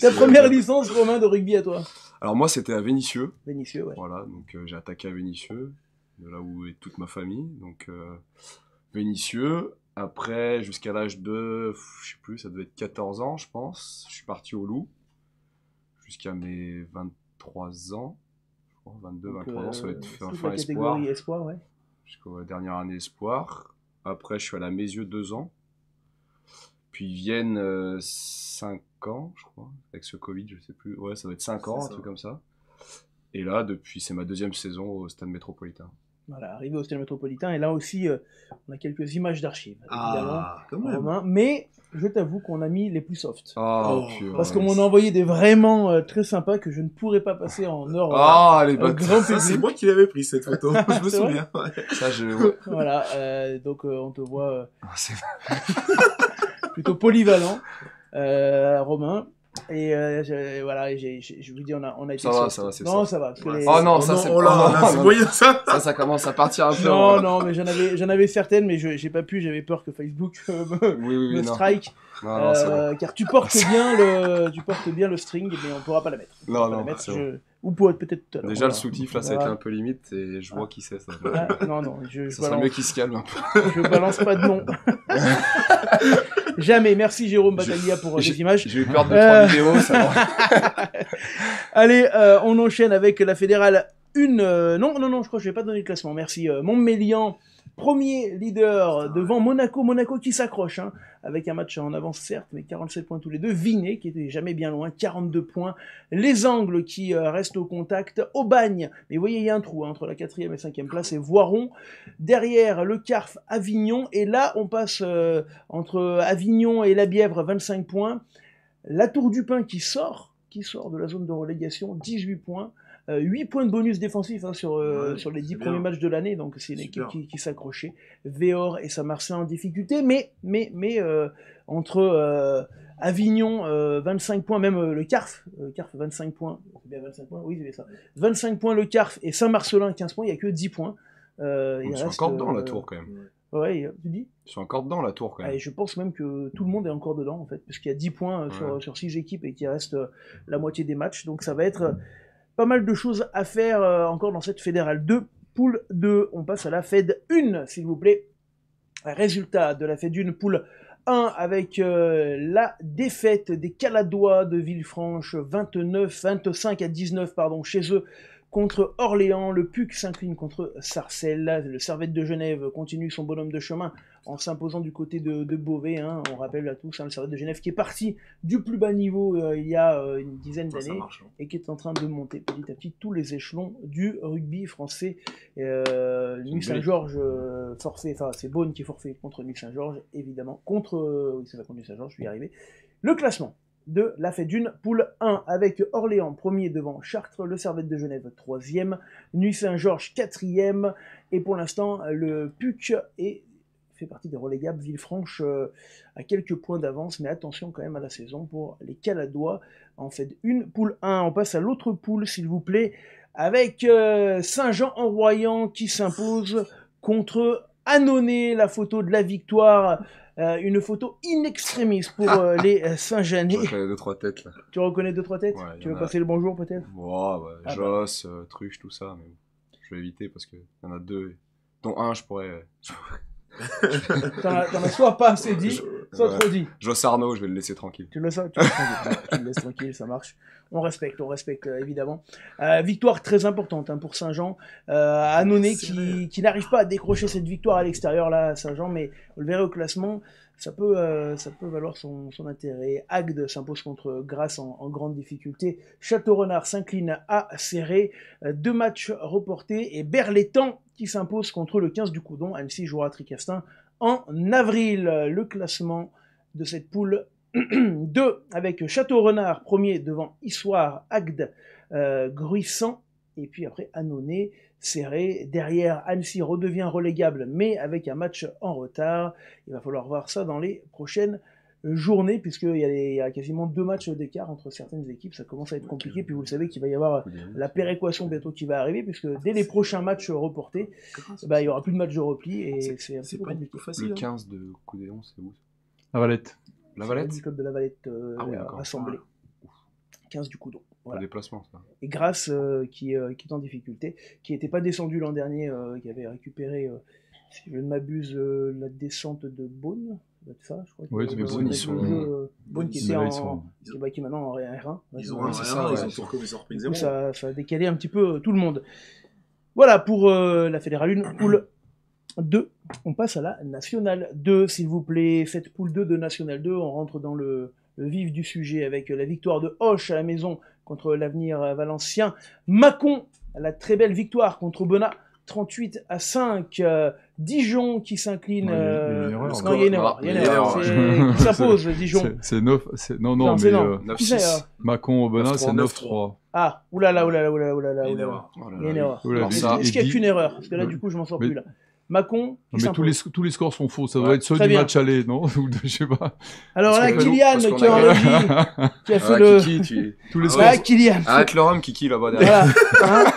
Ta première licence, Romain, de rugby à toi? Alors moi, c'était à Vénissieux. Vénissieux, ouais. Voilà, donc j'ai attaqué à Vénissieux, de là où est toute ma famille. Donc Vénissieux. Après, jusqu'à l'âge de, je sais plus, ça devait être 14 ans, je pense. Je suis parti au Loup jusqu'à mes 23 ans. Je crois, 22, donc, 23 ans, ça va être fin espoir. Catégorie espoir, ouais. Jusqu'à la dernière année espoir. Après, je suis allé à Mézieux 2 ans. Puis Vienne 5 ans, je crois. Avec ce Covid, je sais plus. Ouais, ça doit être 5 ans, un truc comme ça. Et là, depuis, c'est ma 2e saison au Stade Métropolitain. Voilà, arrivé au Stade Métropolitain. Et là aussi, on a quelques images d'archives, évidemment, Romain. Mais je t'avoue qu'on a mis les plus soft. Parce qu'on m'en a envoyé des vraiment très sympas que je ne pourrais pas passer en heure. Les grand public. C'est moi qui l'avais pris cette photo, je me souviens. Ça, Voilà, donc on te voit plutôt polyvalent, Romain. Et voilà, je vous dis, on a été. Ça va, c'est non, ça. ça va. Oh non, ça c'est. Ça commence à partir un peu. Non, mais j'en avais certaines, mais j'ai pas pu, j'avais peur que Facebook me strike. Non, car tu portes bien le string, mais on pourra pas la mettre. Non, ou peut-être tout à l'heure. Déjà, le soutif, là, ça a été un peu limite, et je vois qui c'est, ça. Non, ça serait mieux qu'il se calme un peu. Je balance pas de nom. Jamais. Merci, Jérôme Battaglia, pour les images. J'ai eu peur de 3 vidéos, ça va. Allez, on enchaîne avec la fédérale 1. Non, je crois que je vais pas donner le classement. Merci. Montmélian, premier leader devant Monaco. Monaco qui s'accroche, avec un match en avance certes, mais 47 points tous les deux. Vinay qui était jamais bien loin, 42 points. Les Angles qui restent au contact. Aubagne, mais vous voyez, il y a un trou entre la 4e et 5e place, et Voiron. Derrière, le Carf, Avignon. Et là, on passe entre Avignon et la Bièvre, 25 points. La Tour du Pin qui sort de la zone de relégation, 18 points. 8 points de bonus défensif sur les 10 premiers matchs de l'année, donc c'est une équipe qui s'accrochait. Véor et Saint-Martin en difficulté, mais entre Avignon 25 points, même le Carf 25 points, c'est bien 25 points, oui c'est ça, 25 points le Carf et Saint-Marcelin 15 points, il n'y a que 10 points. Ils sont encore dedans la tour quand même. Ouais, tu dis ? Ils sont encore dedans la tour quand même. Et je pense même que tout le monde est encore dedans en fait, parce qu'il y a 10 points sur 6 équipes et qu'il reste la moitié des matchs, donc ça va être pas mal de choses à faire encore dans cette fédérale 2. Poule 2, on passe à la Fed 1, s'il vous plaît. Résultat de la Fed 1, poule 1, avec la défaite des Caladois de Villefranche, 25 à 19 chez eux, contre Orléans. Le PUC s'incline contre Sarcelles. Le Servette de Genève continue son bonhomme de chemin en s'imposant du côté de Beauvais. On rappelle à tous, le Servette de Genève qui est parti du plus bas niveau il y a une dizaine d'années et qui est en train de monter petit à petit tous les échelons du rugby français. Nuit Saint-Georges forfait, enfin c'est Beaune qui est forfait contre Nuit Saint-Georges, évidemment. Oui, c'est pas contre Nuit Saint-Georges, je vais y arriver. Le classement de la Fed 1, poule 1, avec Orléans premier devant Chartres, le Servette de Genève 3e, Nuit Saint-Georges 4e, et pour l'instant le PUC fait partie des relégables. Villefranche à quelques points d'avance, mais attention quand même à la saison pour les Caladois en Fed 1, poule 1. On passe à l'autre poule, s'il vous plaît, avec Saint-Jean-en-Royans qui s'impose contre Annonay, la photo de la victoire. Une photo in extremis pour les Saint-Jeanais. Je reconnais 2-3 têtes là. Tu reconnais 2-3 têtes? Tu veux passer le bonjour peut-être? Joss, Truche, tout ça. Mais je vais éviter parce qu'il y en a 2, dont un je pourrais. T'en as soit pas assez dit, soit trop dit. Joss Arnaud, je vais le laisser tranquille. Tu le laisses tranquille, ça marche. On respecte évidemment. Victoire très importante pour Saint-Jean. Annonay qui n'arrive pas à décrocher cette victoire à l'extérieur là, Saint-Jean, mais vous le verrez au classement, ça peut valoir son intérêt. Agde s'impose contre Grasse en grande difficulté. Château-Renard s'incline à Serré. 2 matchs reportés. Et Berlétan qui s'impose contre le 15 du Coudon. Annecy jouera à Tricastin en avril. Le classement de cette poule 2, avec Château-Renard premier devant Issoire, Agde, Gruissant, et puis après Annonay, serré. Derrière, Annecy redevient relégable, mais avec un match en retard. Il va falloir voir ça dans les prochaines journées, puisqu'il y a quasiment 2 matchs d'écart entre certaines équipes. Ça commence à être compliqué, puis vous le savez qu'il va y avoir la péréquation bientôt qui va arriver, puisque dès les prochains matchs reportés, il n'y aura plus de match de repli, et c'est un peu pas compliqué. facile. Le 15 de Coudéon, c'est où? La Valette. La Valette Du club de la Valette d'accord. rassemblé. 15 du Coudon. Voilà. Pas déplacement, ça. Et Grasse qui est en difficulté, qui n'était pas descendu l'an dernier, qui avait récupéré, si je ne m'abuse, la descente de Beaune. Ça, je crois. Oui, mais Beaune, ils sont... Beaune qui Ils était sont- qui est maintenant en R1. Ils ont Ouais, un c'est R1, ça, ils ont repris Du coup, 0. ça a décalé un petit peu tout le monde. Voilà pour la Fédérale 1, poule 2. On passe à la Nationale 2, s'il vous plaît. Cette poule 2 de Nationale 2, on rentre dans le vif du sujet avec la victoire de Auch à la maison contre l'Avenir Valencien. Mâcon, la très belle victoire contre Bonnat, 38-5. Dijon qui s'incline. Non, il y a une erreur, Non, il y a une erreur. Il y a une erreur. Qui s'impose, Dijon. C'est 9. Non, Non, mais c'est non. 9-6. Mâcon au Bonnat, c'est 9-3. 9-3. Ah, oulala. Il y a une erreur. Oh là Il y a une là. erreur. Oula, Alors, ça, est-ce qu'il n'y a et qu'une erreur? Parce que là, du coup, je m'en sors mais- plus là. Mâcon qui Mais s'impose. tous les scores sont faux, ça Ouais, doit être ceux très du bien. match aller, non? Ou je sais pas. Alors Parce là, que- Kylian parce qu'on qui est en a- régie, qui a fait Ah, le... Kiki, Tous les Ah scores. Ah, Kylian. Arrête le rhum, Kiki, là-bas derrière. Voilà. Hein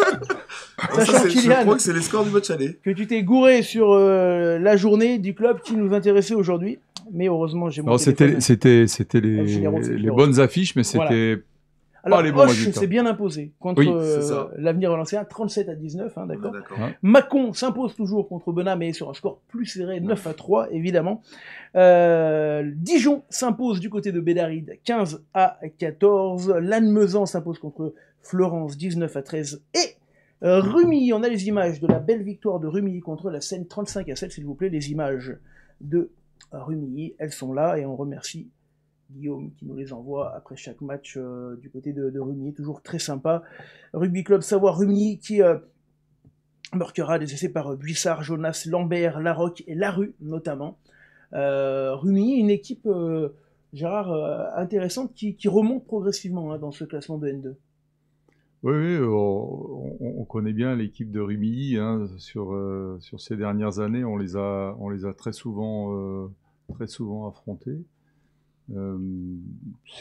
Ça, Sachant, je Kylian, crois que c'est les scores du match aller. que tu t'es gouré sur la journée du club qui nous intéressait aujourd'hui. Mais heureusement, j'ai mon Non, téléphone. c'était Le généraux, c'est le les généraux. bonnes affiches, mais Voilà. c'était Alors, les bons Auch résultats. s'est bien imposé contre Oui, c'est ça. l'Avenir Valencien, 37-19, hein, On d'accord. est d'accord. Ouais. Mâcon s'impose toujours contre Bonnat, mais sur un score plus serré, 9-3, évidemment. Dijon s'impose du côté de Bédaride, 15-14. Lannemezan s'impose contre Florence, 19-13. Et Rumilly, on a les images de la belle victoire de Rumilly contre la Seine, 35-7, s'il vous plaît. Les images de Rumilly, elles sont là, et on remercie Guillaume qui nous les envoie après chaque match du côté de Rumilly, toujours très sympa. Rugby Club Savoie-Rumilly qui marquera des essais par Buissard, Jonas, Lambert, Larocque et Larue notamment. Rumilly, une équipe, Gérard, intéressante qui remonte progressivement dans ce classement de N2. Oui, on connaît bien l'équipe de Rumilly, hein, sur ces dernières années, on les a très souvent affrontés.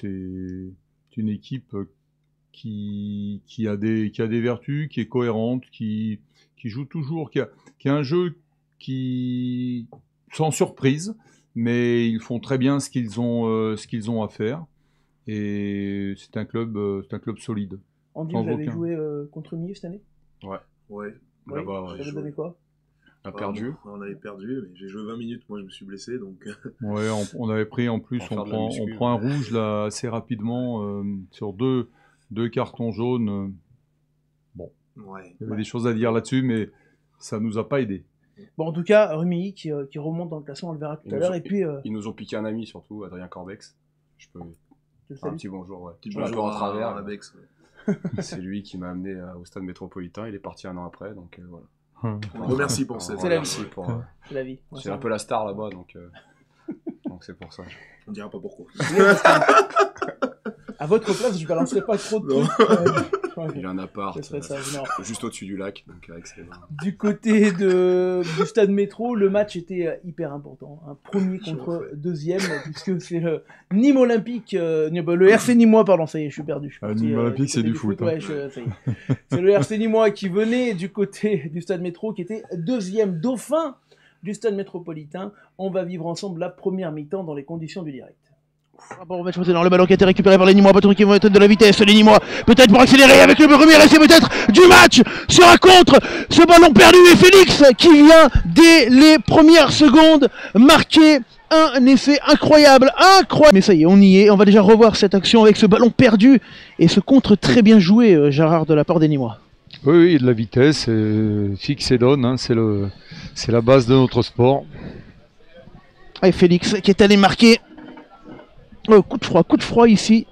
C'est une équipe qui a des vertus, qui est cohérente, qui joue toujours, qui a un jeu qui sans surprise, mais ils font très bien ce qu'ils ont à faire, et c'est un club solide. Andy, Sans vous avez aucun. joué contre Rumilly cette année? Ouais. Là-bas, Ça ouais. vous donné quoi? On a perdu. On avait perdu, mais j'ai joué 20 minutes, moi je me suis blessé, donc... Ouais, on avait pris en plus, Pour faire de la on muscu, prend un rouge là assez rapidement sur deux cartons jaunes. Ouais. Il y avait des choses à dire là-dessus, mais ça nous a pas aidé. Bon, en tout cas, Rumilly qui remonte dans le classement, on le verra tout à l'heure. Et puis, Ils nous ont piqué un ami, surtout, Adrien Corbex. Je peux je le faire un salue. petit bonjour, ouais. Petit Je l'ai un peu bonjour en travers. à Bex. C'est lui qui m'a amené au stade métropolitain. Il est parti un an après, donc voilà. On le remercie pour cette... C'est la vie. Merci pour. C'est la vie. C'est un peu la star là-bas, donc c'est pour ça. On dira pas pourquoi. À votre place, je balancerai pas trop de Non. trucs. Il a un appart Ce serait ça, non. juste au-dessus du lac, donc avec ses... Du côté du stade métro, le match était hyper important. Un premier contre deuxième, puisque c'est le Nîmes Olympique, le RC Nîmois, pardon, ça y est, je suis perdu. Je suis parti, Nîmes Olympique, du c'est côté du foot, hein. Ouais, ça y est. C'est le RC Nîmois qui venait du côté du stade métro, qui était deuxième dauphin du stade métropolitain. On va vivre ensemble la première mi-temps dans les conditions du direct. Bon, on va dans le ballon qui a été récupéré par les Nîmois, Patrick qui va être de la vitesse, les Nîmois peut-être pour accélérer avec le premier essai peut-être du match sur un contre, ce ballon perdu et Félix qui vient dès les premières secondes marquer un essai incroyable. Mais ça y est, on y est, on va déjà revoir cette action avec ce ballon perdu et ce contre très bien joué, Gérard, de la part des Nîmois. Oui, de la vitesse, fixe et donne, hein, c'est la base de notre sport. Et Félix qui est allé marquer. Coup de froid ici,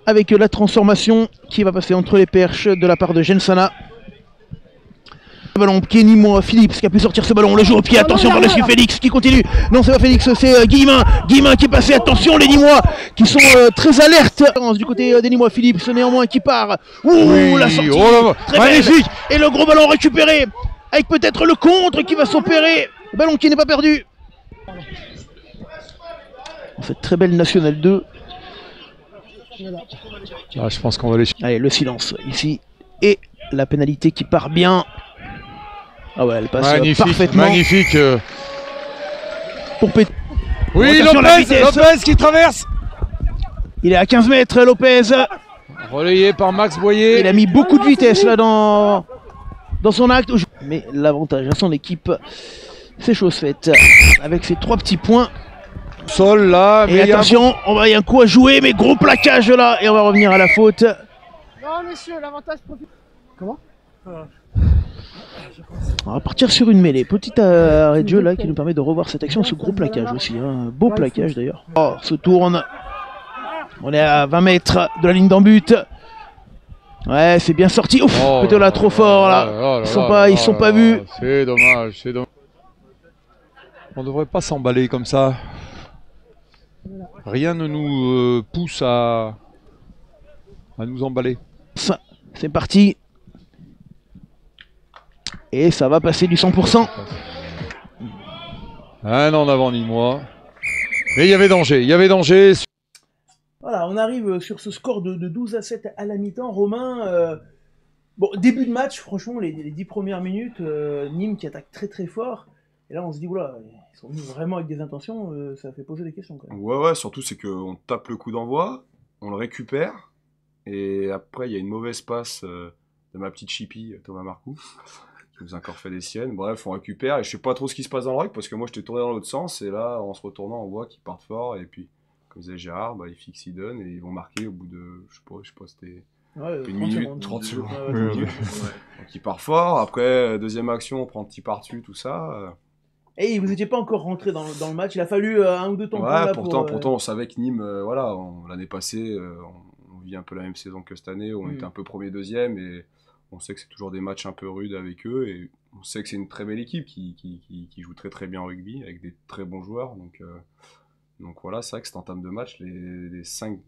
avec la transformation qui va passer entre les perches de la part de Gensana. Ballon pied Nîmois, Philippe qui a pu sortir ce ballon, le jeu au pied, attention par-dessus Félix qui continue. Non, c'est pas Félix, c'est Guillemin qui est passé, attention les Nîmois qui sont très alertes. Du côté des Nîmois, Philippe néanmoins qui part. Ouh, la sortie très magnifique. Et le gros ballon récupéré avec peut-être le contre qui va s'opérer. Le ballon qui n'est pas perdu. Cette très belle Nationale 2. Ah, je pense qu'on va les... Allez, le silence ici. Et la pénalité qui part bien. Ah ouais, elle passe parfaitement. Magnifique. Pour péter. Oui, Lopez qui traverse. Il est à 15 mètres, Lopez. Relayé par Max Boyer. Il a mis beaucoup de vitesse là dans son acte. Mais l'avantage à son équipe, c'est chose faite. Avec ses 3 petits points. Sol là. Et mais attention, il y a un coup à jouer, mais gros plaquage là. Et on va revenir à la faute. Non, messieurs, l'avantage profite. Comment On va partir sur une mêlée. Petit arrêt de jeu là qui nous permet de revoir cette action. Ce gros plaquage aussi. Hein. Beau plaquage d'ailleurs. Oh, se tourne. On est à 20 mètres de la ligne d'en but. Ouais, c'est bien sorti. Ouf, peut-être là trop fort là. Ils sont pas vus. C'est dommage, c'est dommage. On devrait pas s'emballer comme ça. Rien ne nous pousse à nous emballer. C'est parti. Et ça va passer du 100%. Un en avant ni moi. Mais il y avait danger, Voilà, on arrive sur ce score de 12-7 à la mi-temps. Romain, bon, début de match, franchement, les 10 premières minutes, Nîmes qui attaque très très fort. Et là, on se dit, oula, ils sont venus vraiment avec des intentions, ça fait poser des questions quand même. Ouais, surtout c'est qu'on tape le coup d'envoi, on le récupère, et après, il y a une mauvaise passe de ma petite chippie, Thomas Marcoux, qui nous a encore fait des siennes. Bref, on récupère, et je sais pas trop ce qui se passe dans le ruck, parce que moi, j'étais tourné dans l'autre sens, et là, en se retournant, on voit qu'ils partent fort, et puis, comme disait Gérard, ils fixent, ils donnent, et ils vont marquer au bout de, je sais pas, c'était... Ouais, une minute, 30 secondes. Ouais. Donc il part fort, après, deuxième action, on prend un petit par-dessus, tout ça... Et vous n'étiez pas encore rentré dans le match, il a fallu un ou deux temps. Ouais, pourtant on savait que Nîmes, l'année passée, on vit un peu la même saison que cette année, où on était un peu premier, deuxième, et on sait que c'est toujours des matchs un peu rudes avec eux, et on sait que c'est une très belle équipe qui joue très très bien au rugby, avec des très bons joueurs, donc voilà, c'est vrai que cet entame de match, les 5,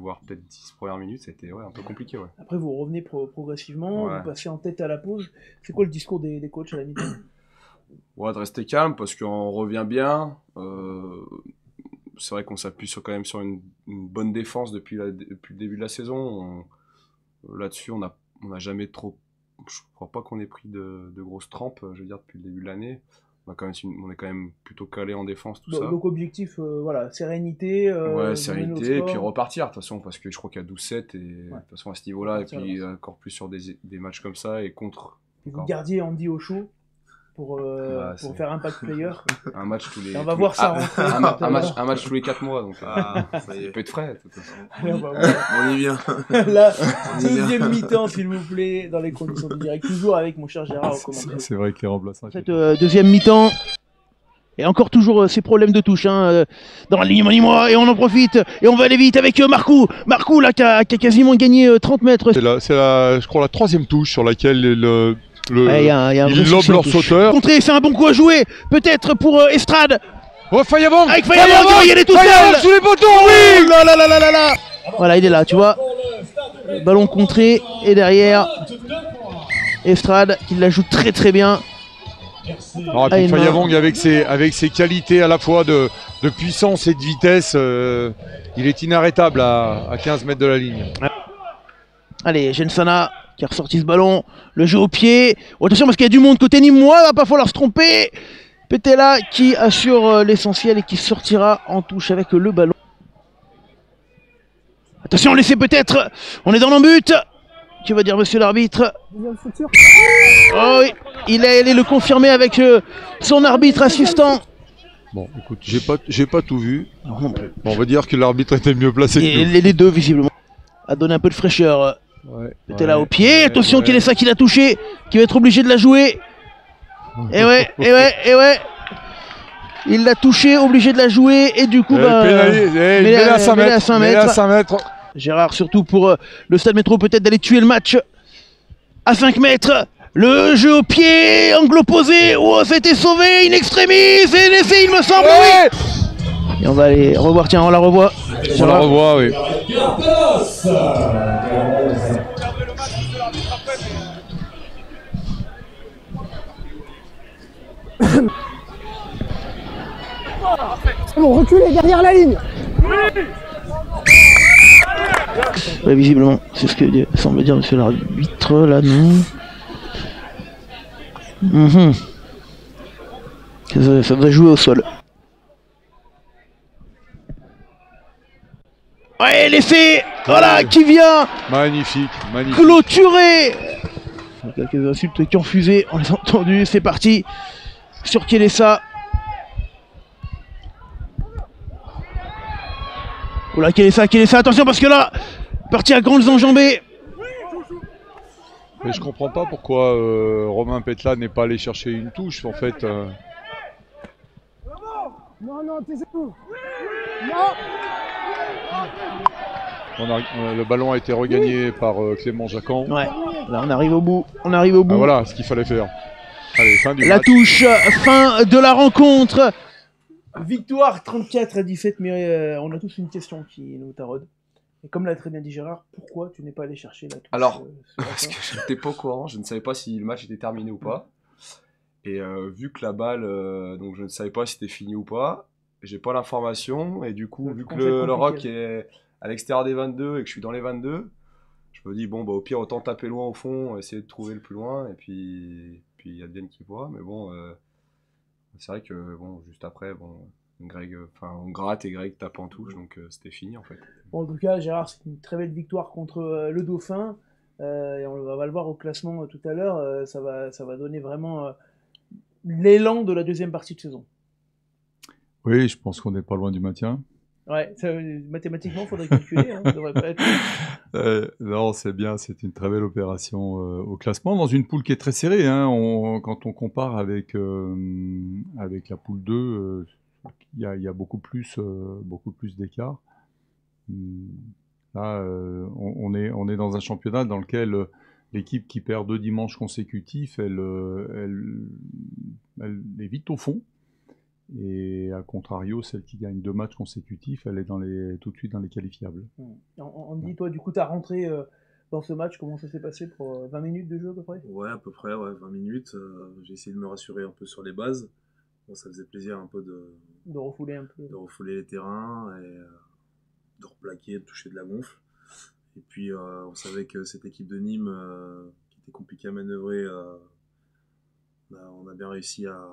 voire peut-être 10 premières minutes, c'était un peu compliqué. Ouais. Après vous revenez progressivement, vous passez en tête à la pause, c'est quoi le discours des coachs à la mi-temps? Ouais, de rester calme parce qu'on revient bien. C'est vrai qu'on s'appuie quand même sur une bonne défense depuis le début de la saison. Là-dessus, on n'a jamais trop... Je crois pas qu'on ait pris de grosses trempes, je veux dire, depuis le début de l'année. On est quand même plutôt calé en défense, tout ça. Donc objectif, sérénité. Sérénité, et puis repartir, de toute façon, parce que je crois qu'il y a 12-7, et de toute façon à ce niveau-là, et puis encore plus sur des matchs comme ça, et contre... Et vous gardiez Andy au chaud pour faire impact player. Un match tous les... Et on va voir ça rentrer. Un match tous les 4 mois, donc ça peut être frais. De toute façon. Allez, on y vient. La deuxième mi-temps, s'il vous plaît, dans les conditions de direct, toujours avec mon cher Gérard au commentaire. C'est vrai que les remplaçants... Cette deuxième mi-temps, et encore toujours ces problèmes de touche dans l'alignement Nîmois, et on en profite, et on va aller vite avec Marcoux. Marcoux, là, qui a quasiment gagné 30 mètres. C'est je crois, la 3e touche sur laquelle il lobe leur sauteur. C'est un bon coup à jouer, peut-être pour Estrade. Oh, Fayabong! Avec Fayabong, il est tout seul! Sous les boutons, oui! Là. Voilà, il est là, tu vois. Ballon contré, et derrière, Estrade, qui la joue très très bien. Alors, et puis Fayabong, avec ses qualités à la fois de puissance et de vitesse, il est inarrêtable à 15 mètres de la ligne. Allez, Jensana qui a ressorti ce ballon, le jeu au pied. Oh, attention parce qu'il y a du monde côté Nîmois, va pas falloir se tromper. Petella qui assure l'essentiel et qui sortira en touche avec le ballon. Attention, laissez peut-être, on est dans l'embut. Que va dire monsieur l'arbitre? Oh oui, il est allé le confirmer avec son arbitre assistant. Bon, écoute, j'ai pas tout vu. Bon, on va dire que l'arbitre était mieux placé que nous. Les deux, visiblement. A donné un peu de fraîcheur. C'était là au pied. Attention qu'il est ça qui l'a touché, qui va être obligé de la jouer. Et ouais. Il l'a touché, obligé de la jouer, et du coup, mêlé à 5 mètres. Gérard, surtout pour le Stade Métro, peut-être d'aller tuer le match à 5 mètres. Le jeu au pied, angle opposé. Oh, c'était sauvé, in extremis. C'est l'essai, il me semble, oui. Et on va aller revoir, tiens, on la revoit. On la revoit, oui. Bon, reculez derrière la ligne. Ouais, visiblement, c'est ce que semble dire monsieur l'arbitre, là, non. Ça va jouer au sol. Ouais, l'effet, voilà, qui vient Magnifique, magnifique. clôturer. Quelques insultes qui ont fusé, on les a entendus, c'est parti. Sur Kelessa. Oula, Kelessa, attention parce que là, parti à grandes enjambées. Mais je comprends pas pourquoi Romain Petla n'est pas allé chercher une touche en fait. Non, taisez-vous. Non. Le ballon a été regagné par Clément Jacquan. Ouais, là on arrive au bout. Ah, voilà ce qu'il fallait faire. Allez, fin du la match. touche, fin de la rencontre. Victoire 34-17, mais on a tous une question qui nous taraude. Et comme l'a très bien dit Gérard, pourquoi tu n'es pas allé chercher la touche? Alors, parce que je n'étais pas au courant, je ne savais pas si le match était terminé ou pas. Et vu que la balle, donc je ne savais pas si c'était fini ou pas, j'ai pas l'information. Et du coup, vu que le rock est à l'extérieur des 22 et que je suis dans les 22, je me dis, bon, bah, au pire, autant taper loin au fond, essayer de trouver le plus loin. Et puis il y a bien qui voit. Mais bon, c'est vrai que bon, juste après, bon, on gratte et Greg tape en touche, donc c'était fini en fait. Bon, en tout cas, Gérard, c'est une très belle victoire contre le Dauphin. Et on va le voir au classement tout à l'heure. Ça va donner vraiment l'élan de la deuxième partie de saison. Oui, je pense qu'on n'est pas loin du maintien. Ouais, mathématiquement, il faudrait calculer. Hein, ça devrait pas être... non, c'est bien, c'est une très belle opération au classement, dans une poule qui est très serrée. Hein, quand on compare avec la poule 2, il y a beaucoup plus d'écart. Là, on est dans un championnat dans lequel l'équipe qui perd 2 dimanches consécutifs, elle est vite au fond. Et à contrario, celle qui gagne 2 matchs consécutifs, elle est tout de suite dans les qualifiables. On dit, toi, du coup, tu as rentré dans ce match, comment ça s'est passé pour 20 minutes de jeu à peu près? Ouais, à peu près, ouais, 20 minutes. J'ai essayé de me rassurer un peu sur les bases. Bon, ça faisait plaisir un peu de refouler un peu. De refouler les terrains et de replaquer, de toucher de la gonfle. Et puis, on savait que cette équipe de Nîmes, qui était compliquée à manœuvrer, on a bien réussi à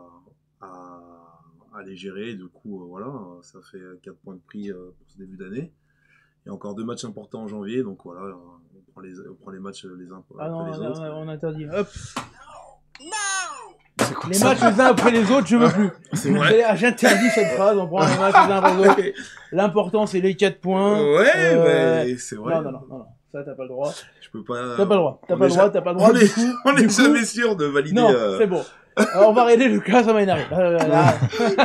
les gérer. Et du coup, voilà, ça fait 4 points de prix pour ce début d'année. Il y a encore 2 matchs importants en janvier, donc voilà, on prend les matchs les uns après les autres. On interdit. Hop. Les matchs les uns après les autres, je veux plus. C'est vrai. J'interdis cette phrase, on prend les matchs les uns après les autres. L'important, c'est les 4 points. Ouais, mais c'est vrai. Non, ça, t'as pas le droit. Je peux pas. T'as pas le droit. On est jamais sûr de valider. Non, c'est bon. Alors, on va régler le cas, ça m'a énervé.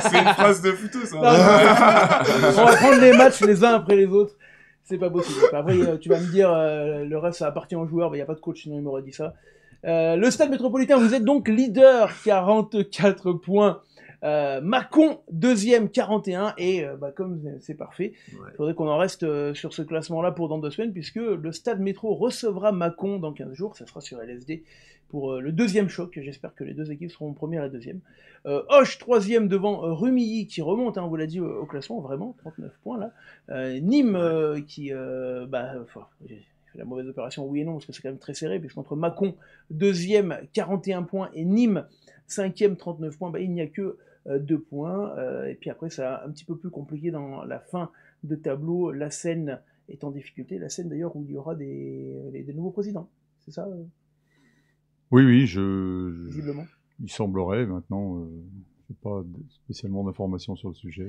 C'est une phrase de photo, ça. On va prendre les matchs les uns après les autres. C'est pas possible. Après, tu vas me dire, le reste, ça appartient aux joueurs. Il n'y a pas de coach, sinon il m'aurait dit ça. Le Stade Métropolitain, vous êtes donc leader, 44 points. Mâcon, deuxième, 41. Et comme c'est parfait, il faudrait qu'on en reste sur ce classement-là pour dans 2 semaines, puisque le Stade Métro recevra Mâcon dans 15 jours. Ça sera sur LSD pour le deuxième choc. J'espère que les 2 équipes seront première et deuxième. Hoche, troisième devant Rumilly, qui remonte, on vous l'a dit, au classement, vraiment, 39 points là. Nîmes, qui... j'ai fait la mauvaise opération, oui et non, parce que c'est quand même très serré, puisqu'entre Mâcon, deuxième, 41 points, et Nîmes, cinquième, 39 points, il n'y a que 2 points. Et puis après, c'est un petit peu plus compliqué dans la fin de tableau. La Seine est en difficulté. La Seine, d'ailleurs, où il y aura des nouveaux présidents. C'est ça Oui, visiblement. Il semblerait, maintenant, je n'ai pas spécialement d'informations sur le sujet.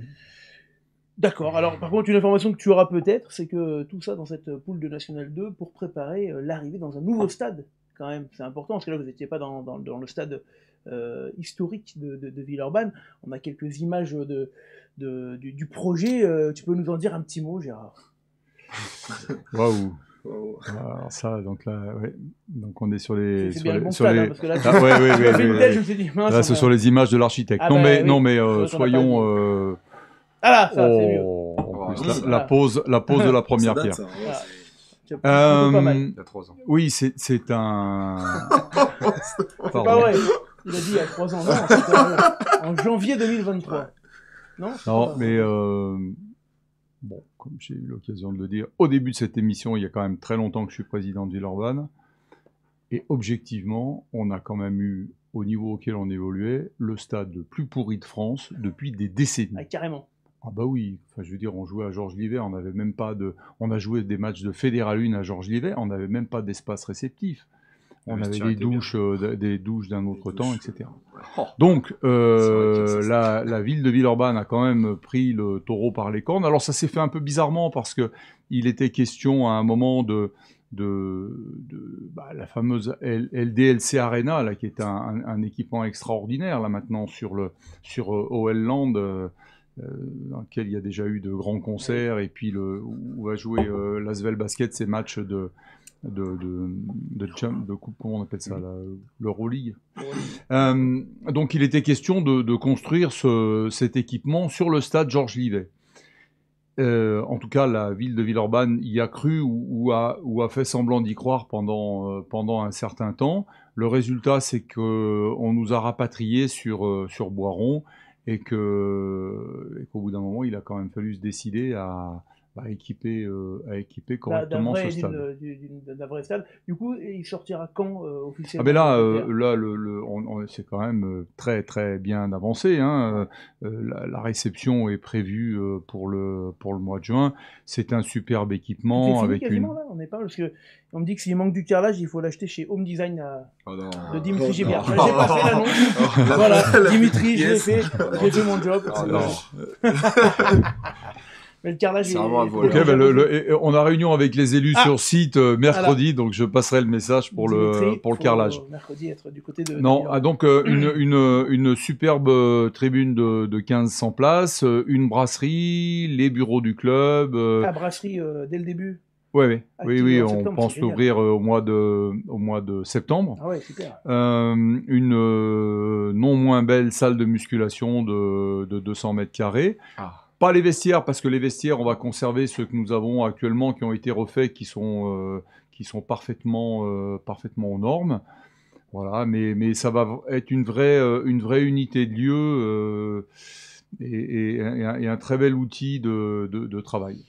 D'accord, alors par contre une information que tu auras peut-être, c'est que tout ça dans cette poule de National 2 pour préparer l'arrivée dans un nouveau stade, quand même, c'est important, parce que là vous n'étiez pas dans le stade historique de Villeurbanne. On a quelques images du projet, tu peux nous en dire un petit mot, Gérard? Waouh, Alors ça, donc là, ouais. Donc on est sur les... C'est bien le bon stade, hein, parce que là, je me suis dit, mince, là, ce sont les images de l'architecte. Ah non, bah, mais, oui. non, mais Ouais, soyons... Ah là, ça, c'est mieux. En plus, Voilà. la pause de la première Ça date, pierre. ça, ouais, Ah. c'est- C'est pas mal. Il y a 3 ans. Oui, c'est un... C'est pas vrai. Il a dit il y a 3 ans. Non, c'était en janvier 2023. Non, c'est Non, pas- mais bon, comme j'ai eu l'occasion de le dire, au début de cette émission, il y a quand même très longtemps que je suis président de Villeurbanne. Et objectivement, on a quand même eu, au niveau auquel on évoluait, le stade le plus pourri de France depuis des décennies. Ah, carrément. Ah bah oui, enfin, je veux dire, on jouait à Georges-Livet, on n'avait même pas de... On a joué des matchs de Fédéral 1 à Georges-Livet, on n'avait même pas d'espace réceptif. On avait des douches d'un autre temps, etc. Oh. Donc, vrai que la ville de Villeurbanne a quand même pris le taureau par les cornes. Alors, ça s'est fait un peu bizarrement parce que il était question à un moment de la fameuse LDLC Arena, là, qui est un équipement extraordinaire, là, maintenant, sur OL Land, dans lequel il y a déjà eu de grands concerts, et puis où va jouer l'Asvel Basket, ces matchs de coupe, comment on appelle ça, l'Euroleague. Donc il était question de construire cet équipement sur le stade Georges-Livet. En tout cas, la ville de Villeurbanne y a cru ou a fait semblant d'y croire pendant un certain temps. Le résultat, c'est qu'on nous a rapatriés sur Boiron et qu'au bout d'un moment, il a quand même fallu se décider à équiper correctement ce stade. D'un vrai stade. Du coup, il sortira quand officiellement? Ah ben là, c'est quand même très très bien avancé. Hein. La réception est prévue pour le mois de juin. C'est un superbe équipement fini avec quasiment, là, on n'est pas, parce que on me dit que s'il manque du carrelage, il faut l'acheter chez Home Design de Dimitri Gibiard. J'ai pas fait l'annonce. Voilà, Dimitri, j'ai fait mon job. Mais le carrelage c'est vraiment un vol. Ok, on a réunion avec les élus sur site mercredi, donc je passerai le message pour le carrelage. Mercredi être du côté de... Non, donc une superbe tribune de 1500 places, une brasserie, les bureaux du club. brasserie dès le début. Oui, on septembre, pense l'ouvrir au mois de septembre. Ah ouais, super. Une non moins belle salle de musculation de 200 mètres carrés. Ah. Pas les vestiaires, parce que les vestiaires, on va conserver ceux que nous avons actuellement, qui ont été refaits, qui sont parfaitement aux normes. Voilà, mais ça va être une vraie unité de lieu et un très bel outil de travail.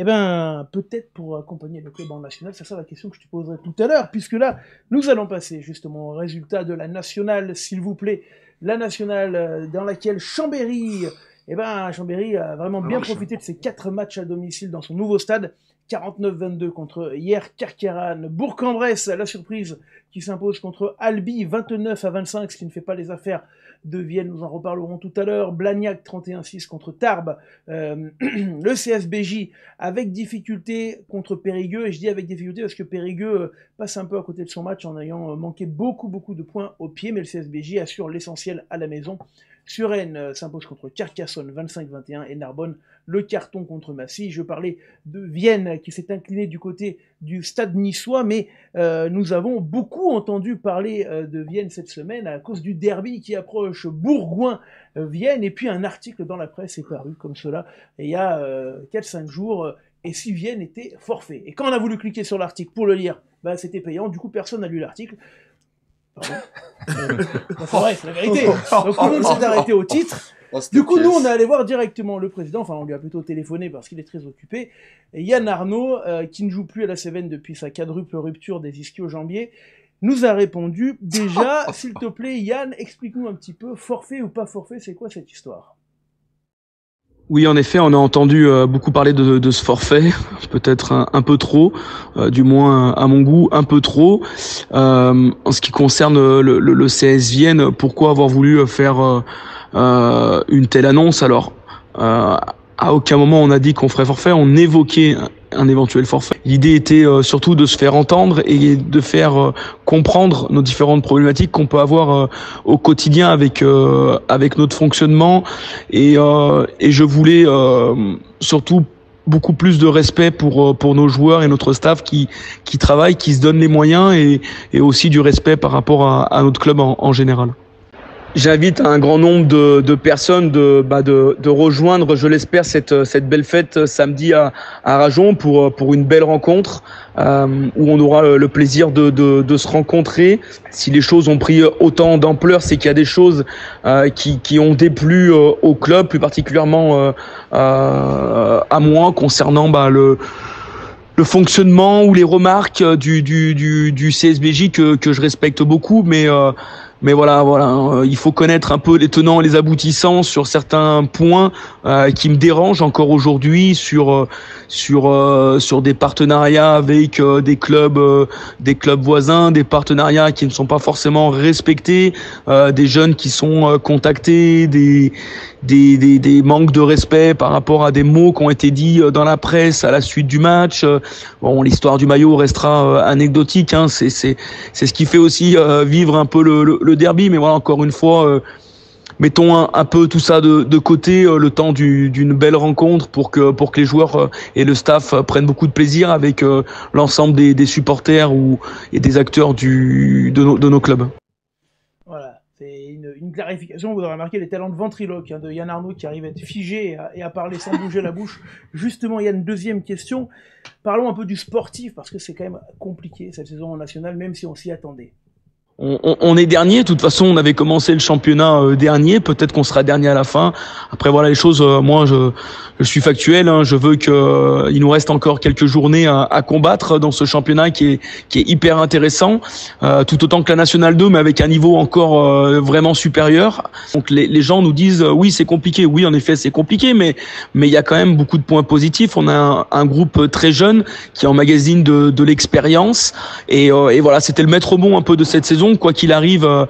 Eh bien, peut-être pour accompagner le club en national, c'est ça la question que je te poserai tout à l'heure, puisque là, nous allons passer justement au résultat de la nationale, s'il vous plaît. La nationale dans laquelle Chambéry... Eh ben, Chambéry a vraiment bien profité de ses 4 matchs à domicile dans son nouveau stade. 49-22 contre hier Carqueiranne. Bourg-en-Bresse, la surprise qui s'impose contre Albi 29-25, ce qui ne fait pas les affaires de Vienne. Nous en reparlerons tout à l'heure. Blagnac 31-6 contre Tarbes. Le CSBJ avec difficulté contre Périgueux. Et je dis avec difficulté parce que Périgueux passe un peu à côté de son match en ayant manqué beaucoup de points au pied. Mais le CSBJ assure l'essentiel à la maison. Suresnes s'impose contre Carcassonne 25-21 et Narbonne le carton contre Massy. Je parlais de Vienne qui s'est inclinée du côté du stade niçois, mais nous avons beaucoup entendu parler de Vienne cette semaine à cause du derby qui approche Bourgoin-Vienne, et puis un article dans la presse est paru comme cela il y a 4-5 jours, et si Vienne était forfait. Et quand on a voulu cliquer sur l'article pour le lire, c'était payant, du coup personne n'a lu l'article. C'est vrai, c'est la vérité. Donc tout le monde s'est arrêté au titre. Du coup, nous, on est allé voir directement le président, enfin on lui a plutôt téléphoné parce qu'il est très occupé, et Yann Arnaud, qui ne joue plus à la Cévennes depuis sa quadruple rupture des ischio-jambiers, nous a répondu. Déjà, s'il te plaît, Yann, explique-nous un petit peu, forfait ou pas forfait, c'est quoi cette histoire? Oui, en effet, on a entendu beaucoup parler de ce forfait, peut-être un peu trop, du moins à mon goût, un peu trop. En ce qui concerne le CS Vienne, pourquoi avoir voulu faire une telle annonce? Alors, à aucun moment on a dit qu'on ferait forfait, on évoquait un éventuel forfait. L'idée était surtout de se faire entendre et de faire comprendre nos différentes problématiques qu'on peut avoir au quotidien avec notre fonctionnement, et je voulais surtout beaucoup plus de respect pour nos joueurs et notre staff qui travaillent, qui se donnent les moyens et aussi du respect par rapport à notre club en général. J'invite un grand nombre de personnes de rejoindre, je l'espère, cette belle fête samedi à Rajon pour une belle rencontre où on aura le plaisir de se rencontrer. Si les choses ont pris autant d'ampleur, c'est qu'il y a des choses qui ont déplu au club, plus particulièrement à moi concernant le fonctionnement ou les remarques du CSBJ que je respecte beaucoup, mais voilà, il faut connaître un peu les tenants et les aboutissants sur certains points qui me dérangent encore aujourd'hui sur des partenariats avec des clubs voisins, des partenariats qui ne sont pas forcément respectés, des jeunes qui sont contactés, des manques de respect par rapport à des mots qui ont été dits dans la presse à la suite du match. Bon, l'histoire du maillot restera anecdotique, hein, c'est ce qui fait aussi vivre un peu le derby, mais voilà, encore une fois, mettons un peu tout ça de côté, le temps d'une belle rencontre pour que les joueurs et le staff prennent beaucoup de plaisir avec l'ensemble des supporters et des acteurs de nos clubs. Voilà, c'est une clarification. Vous aurez remarqué les talents de ventriloque de Yann Arnaud qui arrive à être figé et à parler sans bouger la bouche. Justement, Yann, deuxième question. Parlons un peu du sportif parce que c'est quand même compliqué cette saison en nationale, même si on s'y attendait. On est dernier, de toute façon on avait commencé le championnat dernier, peut-être qu'on sera dernier à la fin. Après voilà les choses, moi je suis factuel, hein, je veux que il nous reste encore quelques journées à combattre dans ce championnat qui est hyper intéressant, tout autant que la Nationale 2 mais avec un niveau encore vraiment supérieur. Donc les gens nous disent oui c'est compliqué, oui en effet c'est compliqué, mais il y a quand même beaucoup de points positifs. On a un groupe très jeune qui emmagasine de l'expérience et voilà c'était le maître mot un peu de cette saison. Quoi qu'il arrivera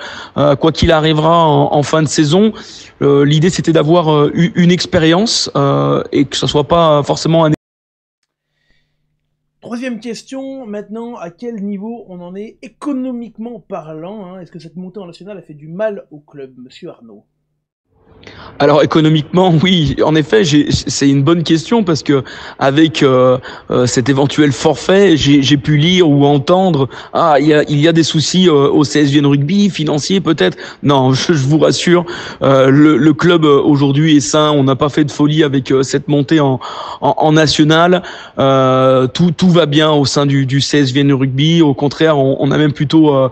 en fin de saison, l'idée c'était d'avoir une expérience et que ce soit pas forcément un. Troisième question, maintenant, à quel niveau on en est économiquement parlant, hein? Est-ce que cette montée en nationale a fait du mal au club, monsieur Arnaud? Alors économiquement, oui, en effet, c'est une bonne question parce que avec cet éventuel forfait, j'ai pu lire ou entendre il y a des soucis au CSVN Rugby, financiers peut-être. Non, je vous rassure, le club aujourd'hui est sain. On n'a pas fait de folie avec cette montée en national. Tout va bien au sein du CSVN Rugby. Au contraire, on a même plutôt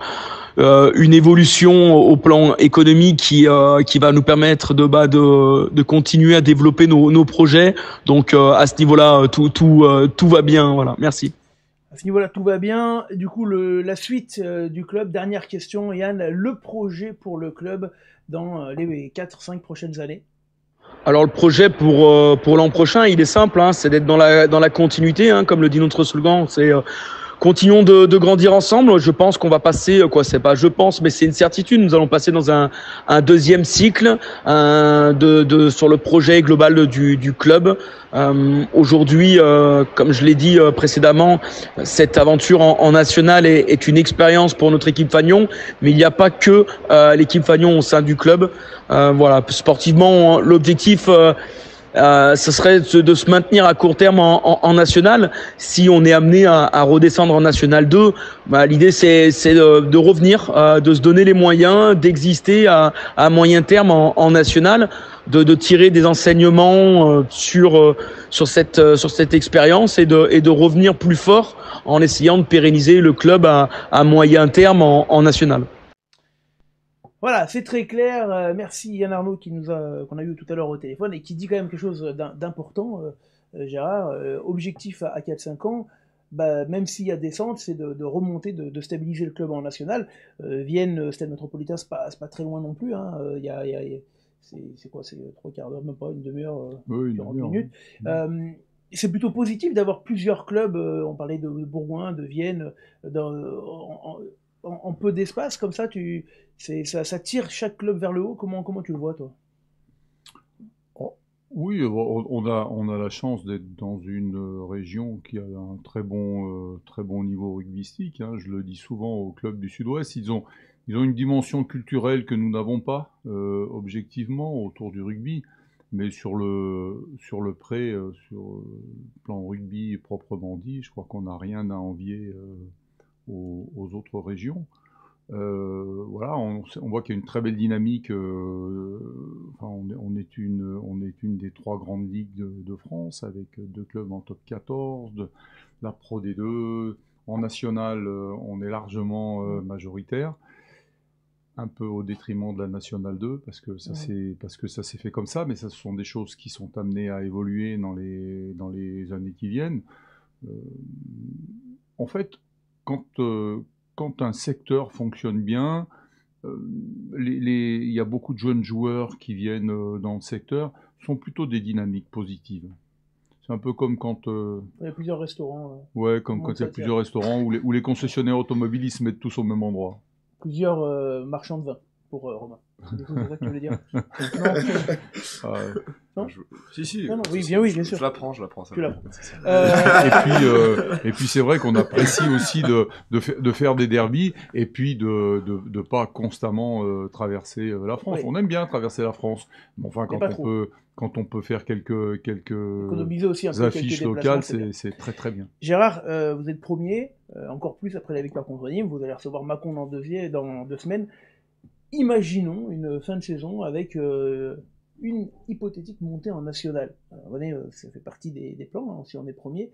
une évolution au plan économique qui va nous permettre de continuer à développer nos projets. Donc à ce niveau-là, tout va bien. Voilà, merci. À ce niveau-là, tout va bien. Du coup, la suite du club. Dernière question, Yann. Le projet pour le club dans les 4-5 prochaines années? Alors le projet pour l'an prochain, il est simple, hein, c'est d'être dans la continuité, hein, comme le dit notre slogan. C'est continuons de grandir ensemble. Je pense qu'on va passer, mais c'est une certitude. Nous allons passer dans un deuxième cycle sur le projet global du club. Aujourd'hui, comme je l'ai dit précédemment, cette aventure en national est une expérience pour notre équipe Fagnon, mais il n'y a pas que l'équipe Fagnon au sein du club. Voilà, sportivement, l'objectif ce serait de se maintenir à court terme en national. Si on est amené à redescendre en national 2, l'idée c'est de revenir, de se donner les moyens d'exister à moyen terme en national, de tirer des enseignements sur cette expérience et de revenir plus fort en essayant de pérenniser le club à moyen terme en national. Voilà, c'est très clair. Merci Yann Arnaud qu'on a eu tout à l'heure au téléphone et qui dit quand même quelque chose d'important, Gérard. Objectif à 4-5 ans, même s'il y a descente, c'est de remonter, de stabiliser le club en national. Vienne, Stade Métropolitain, c'est pas très loin non plus. Hein. C'est quoi, c'est 3 quarts d'heure, même pas une demi-heure, 40 minutes. C'est plutôt positif d'avoir plusieurs clubs. On parlait de Bourgoin, de Vienne, en peu d'espace, comme ça, ça tire chaque club vers le haut. Comment tu le vois, toi? Oui, on a la chance d'être dans une région qui a un très bon niveau rugbystique. Hein. Je le dis souvent aux clubs du Sud-Ouest, ils ont une dimension culturelle que nous n'avons pas, objectivement, autour du rugby. Mais sur le pré, sur le plan rugby proprement dit, je crois qu'on n'a rien à envier aux autres régions. Voilà, on voit qu'il y a une très belle dynamique. Enfin, on est une des 3 grandes ligues de France, avec 2 clubs en top 14, la Pro D2. En national, on est largement majoritaire, un peu au détriment de la Nationale 2, parce que ça s'est fait comme ça, mais ça, ce sont des choses qui sont amenées à évoluer dans les années qui viennent. En fait, quand un secteur fonctionne bien, il y a beaucoup de jeunes joueurs qui viennent dans le secteur, sont plutôt des dynamiques positives. C'est un peu comme quand... il y a plusieurs restaurants. Ouais, comme quand il y a plusieurs restaurants où les concessionnaires automobiles se mettent tous au même endroit. Plusieurs marchands de vin, pour Romain. C'est ça que tu voulais dire? Non, Si. Non, oui, bien sûr. Je l'apprends, ça. Tu l'apprends. Et puis c'est vrai qu'on apprécie aussi de faire des derbies et puis de pas constamment traverser la France. Oui. On aime bien traverser la France, mais enfin quand on peut faire quelques économiser aussi un peu affiches locales, c'est très très bien. Gérard, vous êtes premier, encore plus après la victoire contre Nîmes, vous allez recevoir Mâcon dans 2 semaines. Imaginons une fin de saison avec une hypothétique montée en national. Ça fait partie des plans, hein, si on est premier.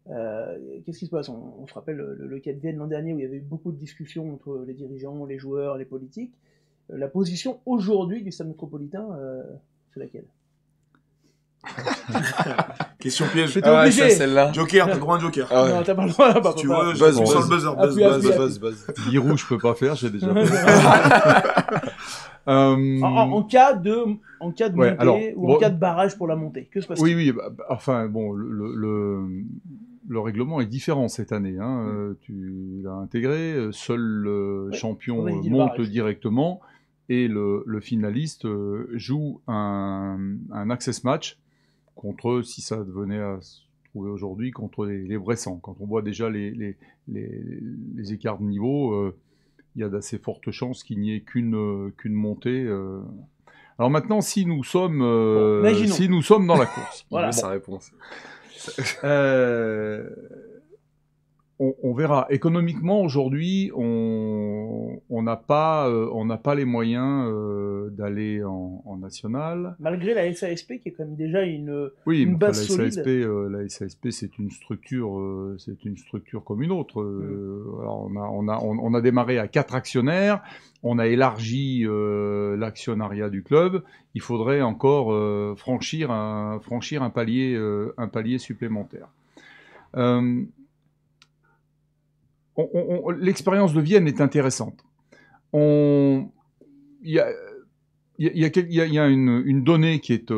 Qu'est-ce qui se passe? On se rappelle le cas de Vienne l'an dernier où il y avait eu beaucoup de discussions entre les dirigeants, les joueurs, les politiques. La position aujourd'hui du Stade métropolitain, c'est laquelle? Question piège. J'étais obligé. Celle-là. Joker, t'as le droit à un joker. Ah ouais. Non, t'as pas le droit là, Si tu veux, je sens le buzzer. Buzz. Birou, je peux pas faire, j'ai déjà fait. En cas de montée alors, ou en cas de barrage pour la montée, que se passe-t-il? Oui, enfin bon, le règlement est différent cette année. Hein. Tu l'as intégré, seul le champion monte directement et le finaliste joue un access match contre, si ça venait à se trouver aujourd'hui, contre les Bressans. Quand on voit déjà les écarts de niveau, il y a d'assez fortes chances qu'il n'y ait qu'une montée. Alors maintenant, si nous sommes dans la course, Voilà sa réponse. On verra. Économiquement, aujourd'hui, on n'a pas les moyens d'aller en national. Malgré la SASP qui est quand même déjà une base solide. La SASP, c'est une structure comme une autre. Alors on a démarré à 4 actionnaires. On a élargi l'actionnariat du club. Il faudrait encore franchir un palier supplémentaire. L'expérience de Vienne est intéressante. Il y a une donnée qui est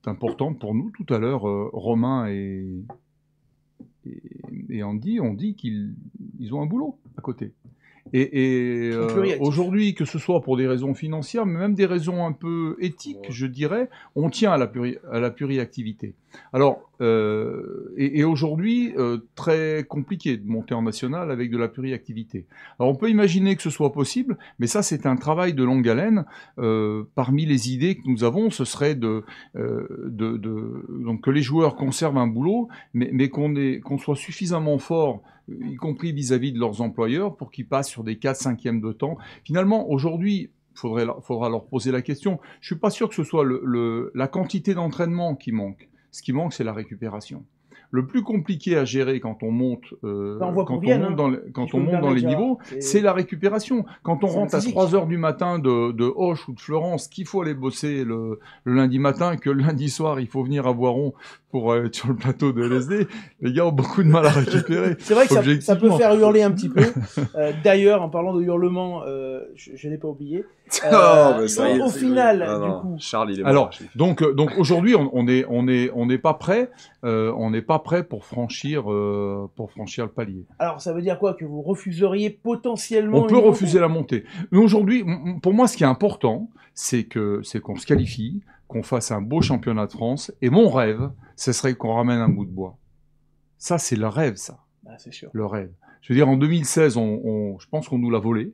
importante pour nous. Tout à l'heure, Romain et Andy ont dit qu'ils ont un boulot à côté. Et aujourd'hui, que ce soit pour des raisons financières, mais même des raisons un peu éthiques, je dirais, on tient à la pluriactivité. Alors, et aujourd'hui, très compliqué de monter en national avec de la pluriactivité. Alors, on peut imaginer que ce soit possible, mais ça, c'est un travail de longue haleine. Parmi les idées que nous avons, ce serait donc que les joueurs conservent un boulot, mais qu'on soit suffisamment fort, y compris vis-à-vis de leurs employeurs, pour qu'ils passent sur des 4/5e de temps. Finalement, aujourd'hui, faudra leur poser la question. Je suis pas sûr que ce soit la quantité d'entraînement qui manque. Ce qui manque, c'est la récupération. Le plus compliqué à gérer quand on monte, quand on monte dans les niveaux, c'est la récupération. Quand on rentre à 3h du matin de Auch ou de Florence, qu'il faut aller bosser le lundi matin, que le lundi soir, il faut venir à Voiron pour être sur le plateau de LSD, les gars ont beaucoup de mal à récupérer. C'est vrai que ça peut faire hurler un petit peu. D'ailleurs, en parlant de hurlement, je n'ai pas oublié. Au final, du coup... Charles, il est mort. Alors, donc aujourd'hui, on n'est pas prêt. On n'est pas prêt pour franchir le palier. Alors, ça veut dire quoi? Que vous refuseriez potentiellement... On peut refuser la montée. Mais aujourd'hui, pour moi, ce qui est important, c'est qu'on se qualifie, qu'on fasse un beau championnat de France. Et mon rêve, ce serait qu'on ramène un bout de bois. Ça, c'est le rêve, ça. Ah, c'est sûr. Le rêve. Je veux dire, en 2016, je pense qu'on nous l'a volé.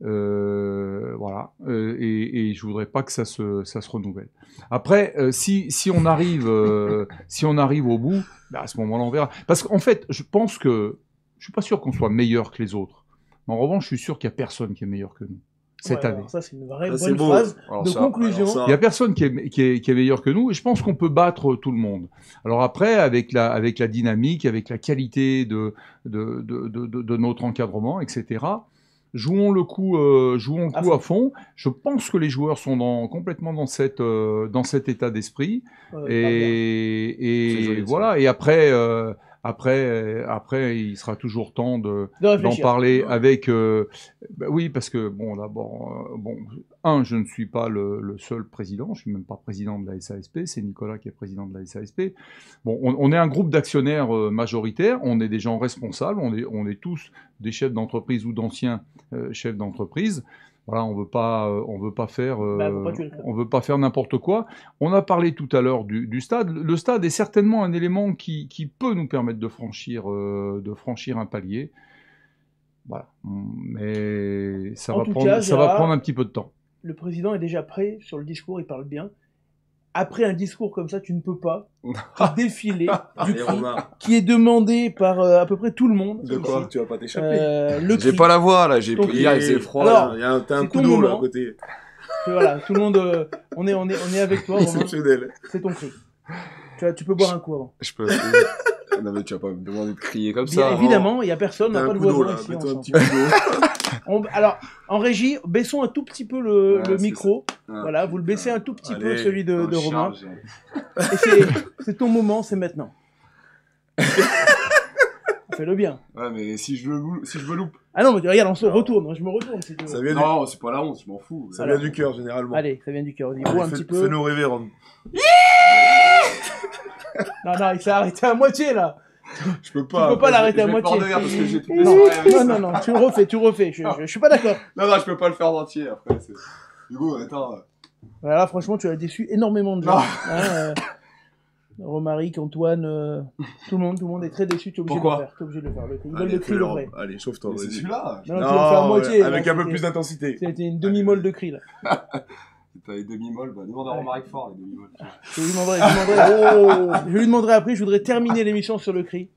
Voilà. Et je voudrais pas que ça se renouvelle. Après, si on arrive au bout, bah, à ce moment-là, on verra. Parce qu'en fait, je pense que je suis pas sûr qu'on soit meilleur que les autres. Mais en revanche, je suis sûr qu'il y a personne qui est meilleur que nous cette année. Ça, c'est une vraie bonne phrase de conclusion. Il y a personne qui est meilleur que nous, et je pense qu'on peut battre tout le monde. Alors après, avec la dynamique, avec la qualité de notre encadrement, etc. Jouons le coup à fond. Je pense que les joueurs sont complètement dans cet état d'esprit. Et voilà. Et après, il sera toujours temps d'en parler avec. Oui, parce que bon, d'abord, je ne suis pas le seul président. Je suis même pas président de la SASP. C'est Nicolas qui est président de la SASP. Bon, on est un groupe d'actionnaires majoritaires. On est des gens responsables. On est tous des chefs d'entreprise ou d'anciens chefs d'entreprise. Voilà, on veut pas faire n'importe quoi. On a parlé tout à l'heure du stade. Le stade est certainement un élément qui peut nous permettre de franchir un palier. Voilà, mais ça va prendre un petit peu de temps. Le président est déjà prêt sur le discours, il parle bien. Après un discours comme ça, tu ne peux pas défiler du cri qui est demandé par à peu près tout le monde. De quoi tu vas pas t'échapper. J'ai pas la voix là, j'ai pris hier, c'est froid. Alors, t'as un coup d'eau là à côté. Voilà, tout le monde, on est avec toi. Exceptionnel. C'est ton cri. Tu peux boire un coup avant. Je peux. Non mais tu vas pas me demander de crier comme bien ça. Évidemment, il y a personne, on n'a pas de voix ici. Mets-toi un petit coup d'eau. Alors, en régie, baissons un tout petit peu le micro. Voilà, vous le baissez un tout petit peu, celui de Romain. Et c'est ton moment, c'est maintenant. Fais-le bien. Ouais, mais si je veux loupe. Ah non, mais regarde, on se retourne, je me retourne. Non, c'est pas la honte, je m'en fous. Ça vient du cœur, généralement. Allez, ça vient du cœur. Dis-moi un petit peu. Fais-nous rêver, Ron. Non, il s'est arrêté à moitié, là. Je peux pas. Tu peux pas l'arrêter à moitié. Parce que j'ai tout non, tu le refais. Je suis pas d'accord. Non, je peux pas le faire en entier, après. Du coup, attends. Voilà, franchement, tu as déçu énormément de gens. Romaric, Antoine, tout le monde est très déçu. Tu es obligé de le faire. Ils veulent le cri, le vrai. Allez, chauffe-toi. C'est celui-là. Non, tu vas le faire à moitié. Avec un peu plus d'intensité. C'était une demi-molle de cri, là. T'as les demi-molles, demande à Romaric fort, les demi-molles. Je lui demanderai après, je voudrais terminer l'émission sur le cri.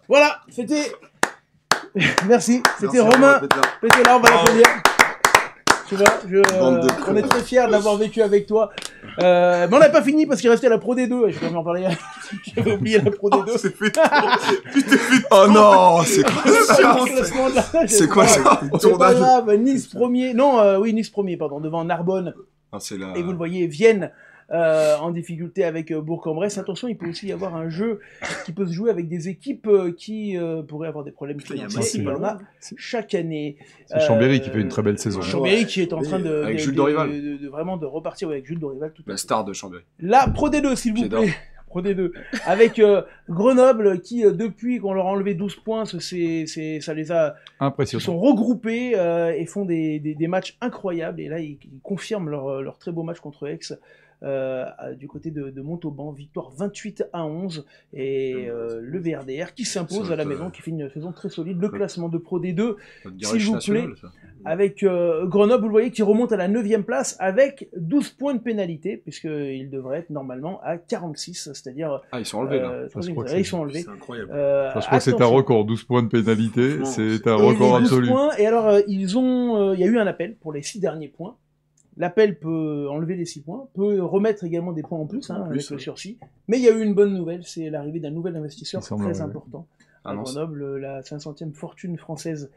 Voilà, c'était... Merci, c'était Romain Pétela, on va l'applaudir. Tu vois, on est très fiers d'avoir vécu avec toi. Mais on n'a pas fini parce qu'il restait la Pro D2. Je vais en parler. J'avais oublié la Pro D2. Oh non, c'est quoi ça? C'est quoi ça? C'est pas grave, Nice premier. Non, Nice premier, pardon, devant Narbonne. Et vous le voyez, Vienne. En difficulté avec Bourg-en-Bresse. Attention, il peut aussi y avoir un jeu qui peut se jouer avec des équipes qui pourraient avoir des problèmes financiers. Il y en a chaque année. C'est Chambéry qui fait une très belle saison. Chambéry qui est en train avec Jules Dorival. Vraiment de repartir avec Jules Dorival. La star de Chambéry. La Pro D2, s'il vous plaît. Pro D2. Avec Grenoble qui, depuis qu'on leur a enlevé 12 points, ça les a... Impressionnant. Ils sont regroupés et font des matchs incroyables. Et là, ils confirment leur très beau match contre Aix. Du côté de Montauban, victoire 28-11 et le VRDR qui s'impose à la maison, qui fait une saison très solide. Le classement de Pro D2, s'il vous plaît, avec Grenoble, vous le voyez, qui remonte à la 9e place avec 12 points de pénalité, puisqu'ils devraient être normalement à 46, c'est-à-dire... Ah, ils sont enlevés là. Ils sont enlevés. C'est incroyable. Je crois que c'est un record, 12 points de pénalité, c'est un record absolu. Points, et alors, il y a eu un appel pour les 6 derniers points. L'appel peut enlever les 6 points, peut remettre également des points en plus, avec le sursis. Mais il y a eu une bonne nouvelle, c'est l'arrivée d'un nouvel investisseur très important à Grenoble, la 500e fortune française,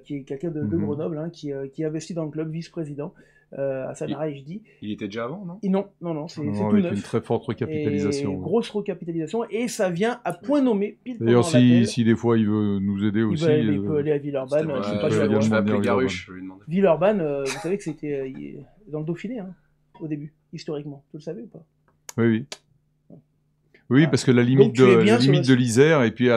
qui est quelqu'un de Grenoble, qui investit dans le club, vice-président, Hassan Raïchdi. Il était déjà avant, non? Non, c'est tout avec neuf. une très forte recapitalisation. Grosse recapitalisation, et ça vient à point nommé. D'ailleurs, si des fois il veut nous aider aussi... Il peut aller à Villeurbanne. Je vais appeler Garuche, je vais lui demander. Villeurbanne, vous savez que c'était dans le Dauphiné, au début, historiquement. Tu le savais ou pas? Oui. Oui, parce que la limite de l'Isère, et puis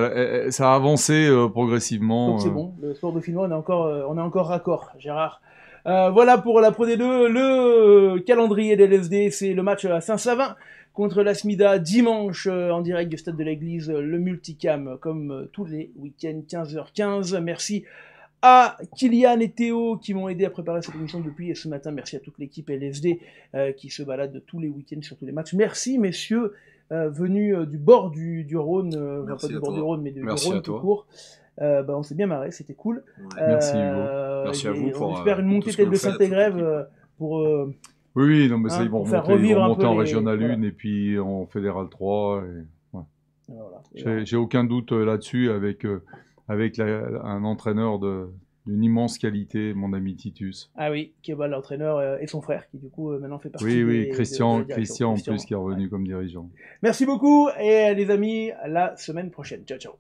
ça a avancé progressivement. Donc c'est bon, le sport dauphinois, on est encore raccord, Gérard. Voilà pour la Pro D2, le calendrier des LSD, c'est le match à Saint-Savin contre la Smida dimanche en direct du Stade de l'Église, le multicam comme tous les week-ends 15h15. Merci à Kylian et Théo qui m'ont aidé à préparer cette émission depuis ce matin. Merci à toute l'équipe LSD qui se balade tous les week-ends sur tous les matchs. Merci messieurs venus du bord du Rhône, pas du bord du Rhône mais du Rhône tout court. On s'est bien marré, c'était cool. Ouais. Merci Hugo. Merci à vous pour. On espère une montée telle de Saint-Égrève pour. Oui, non mais ça ils vont remonter en Régional 1 voilà. et puis en Fédéral 3. Et, ouais. Voilà. J'ai aucun doute là-dessus avec un entraîneur d'une immense qualité, mon ami Titus. Ah oui, qui est l'entraîneur et son frère qui du coup maintenant fait partie. Oui, Christian en plus qui est revenu comme dirigeant. Merci beaucoup et les amis, à la semaine prochaine. Ciao, ciao.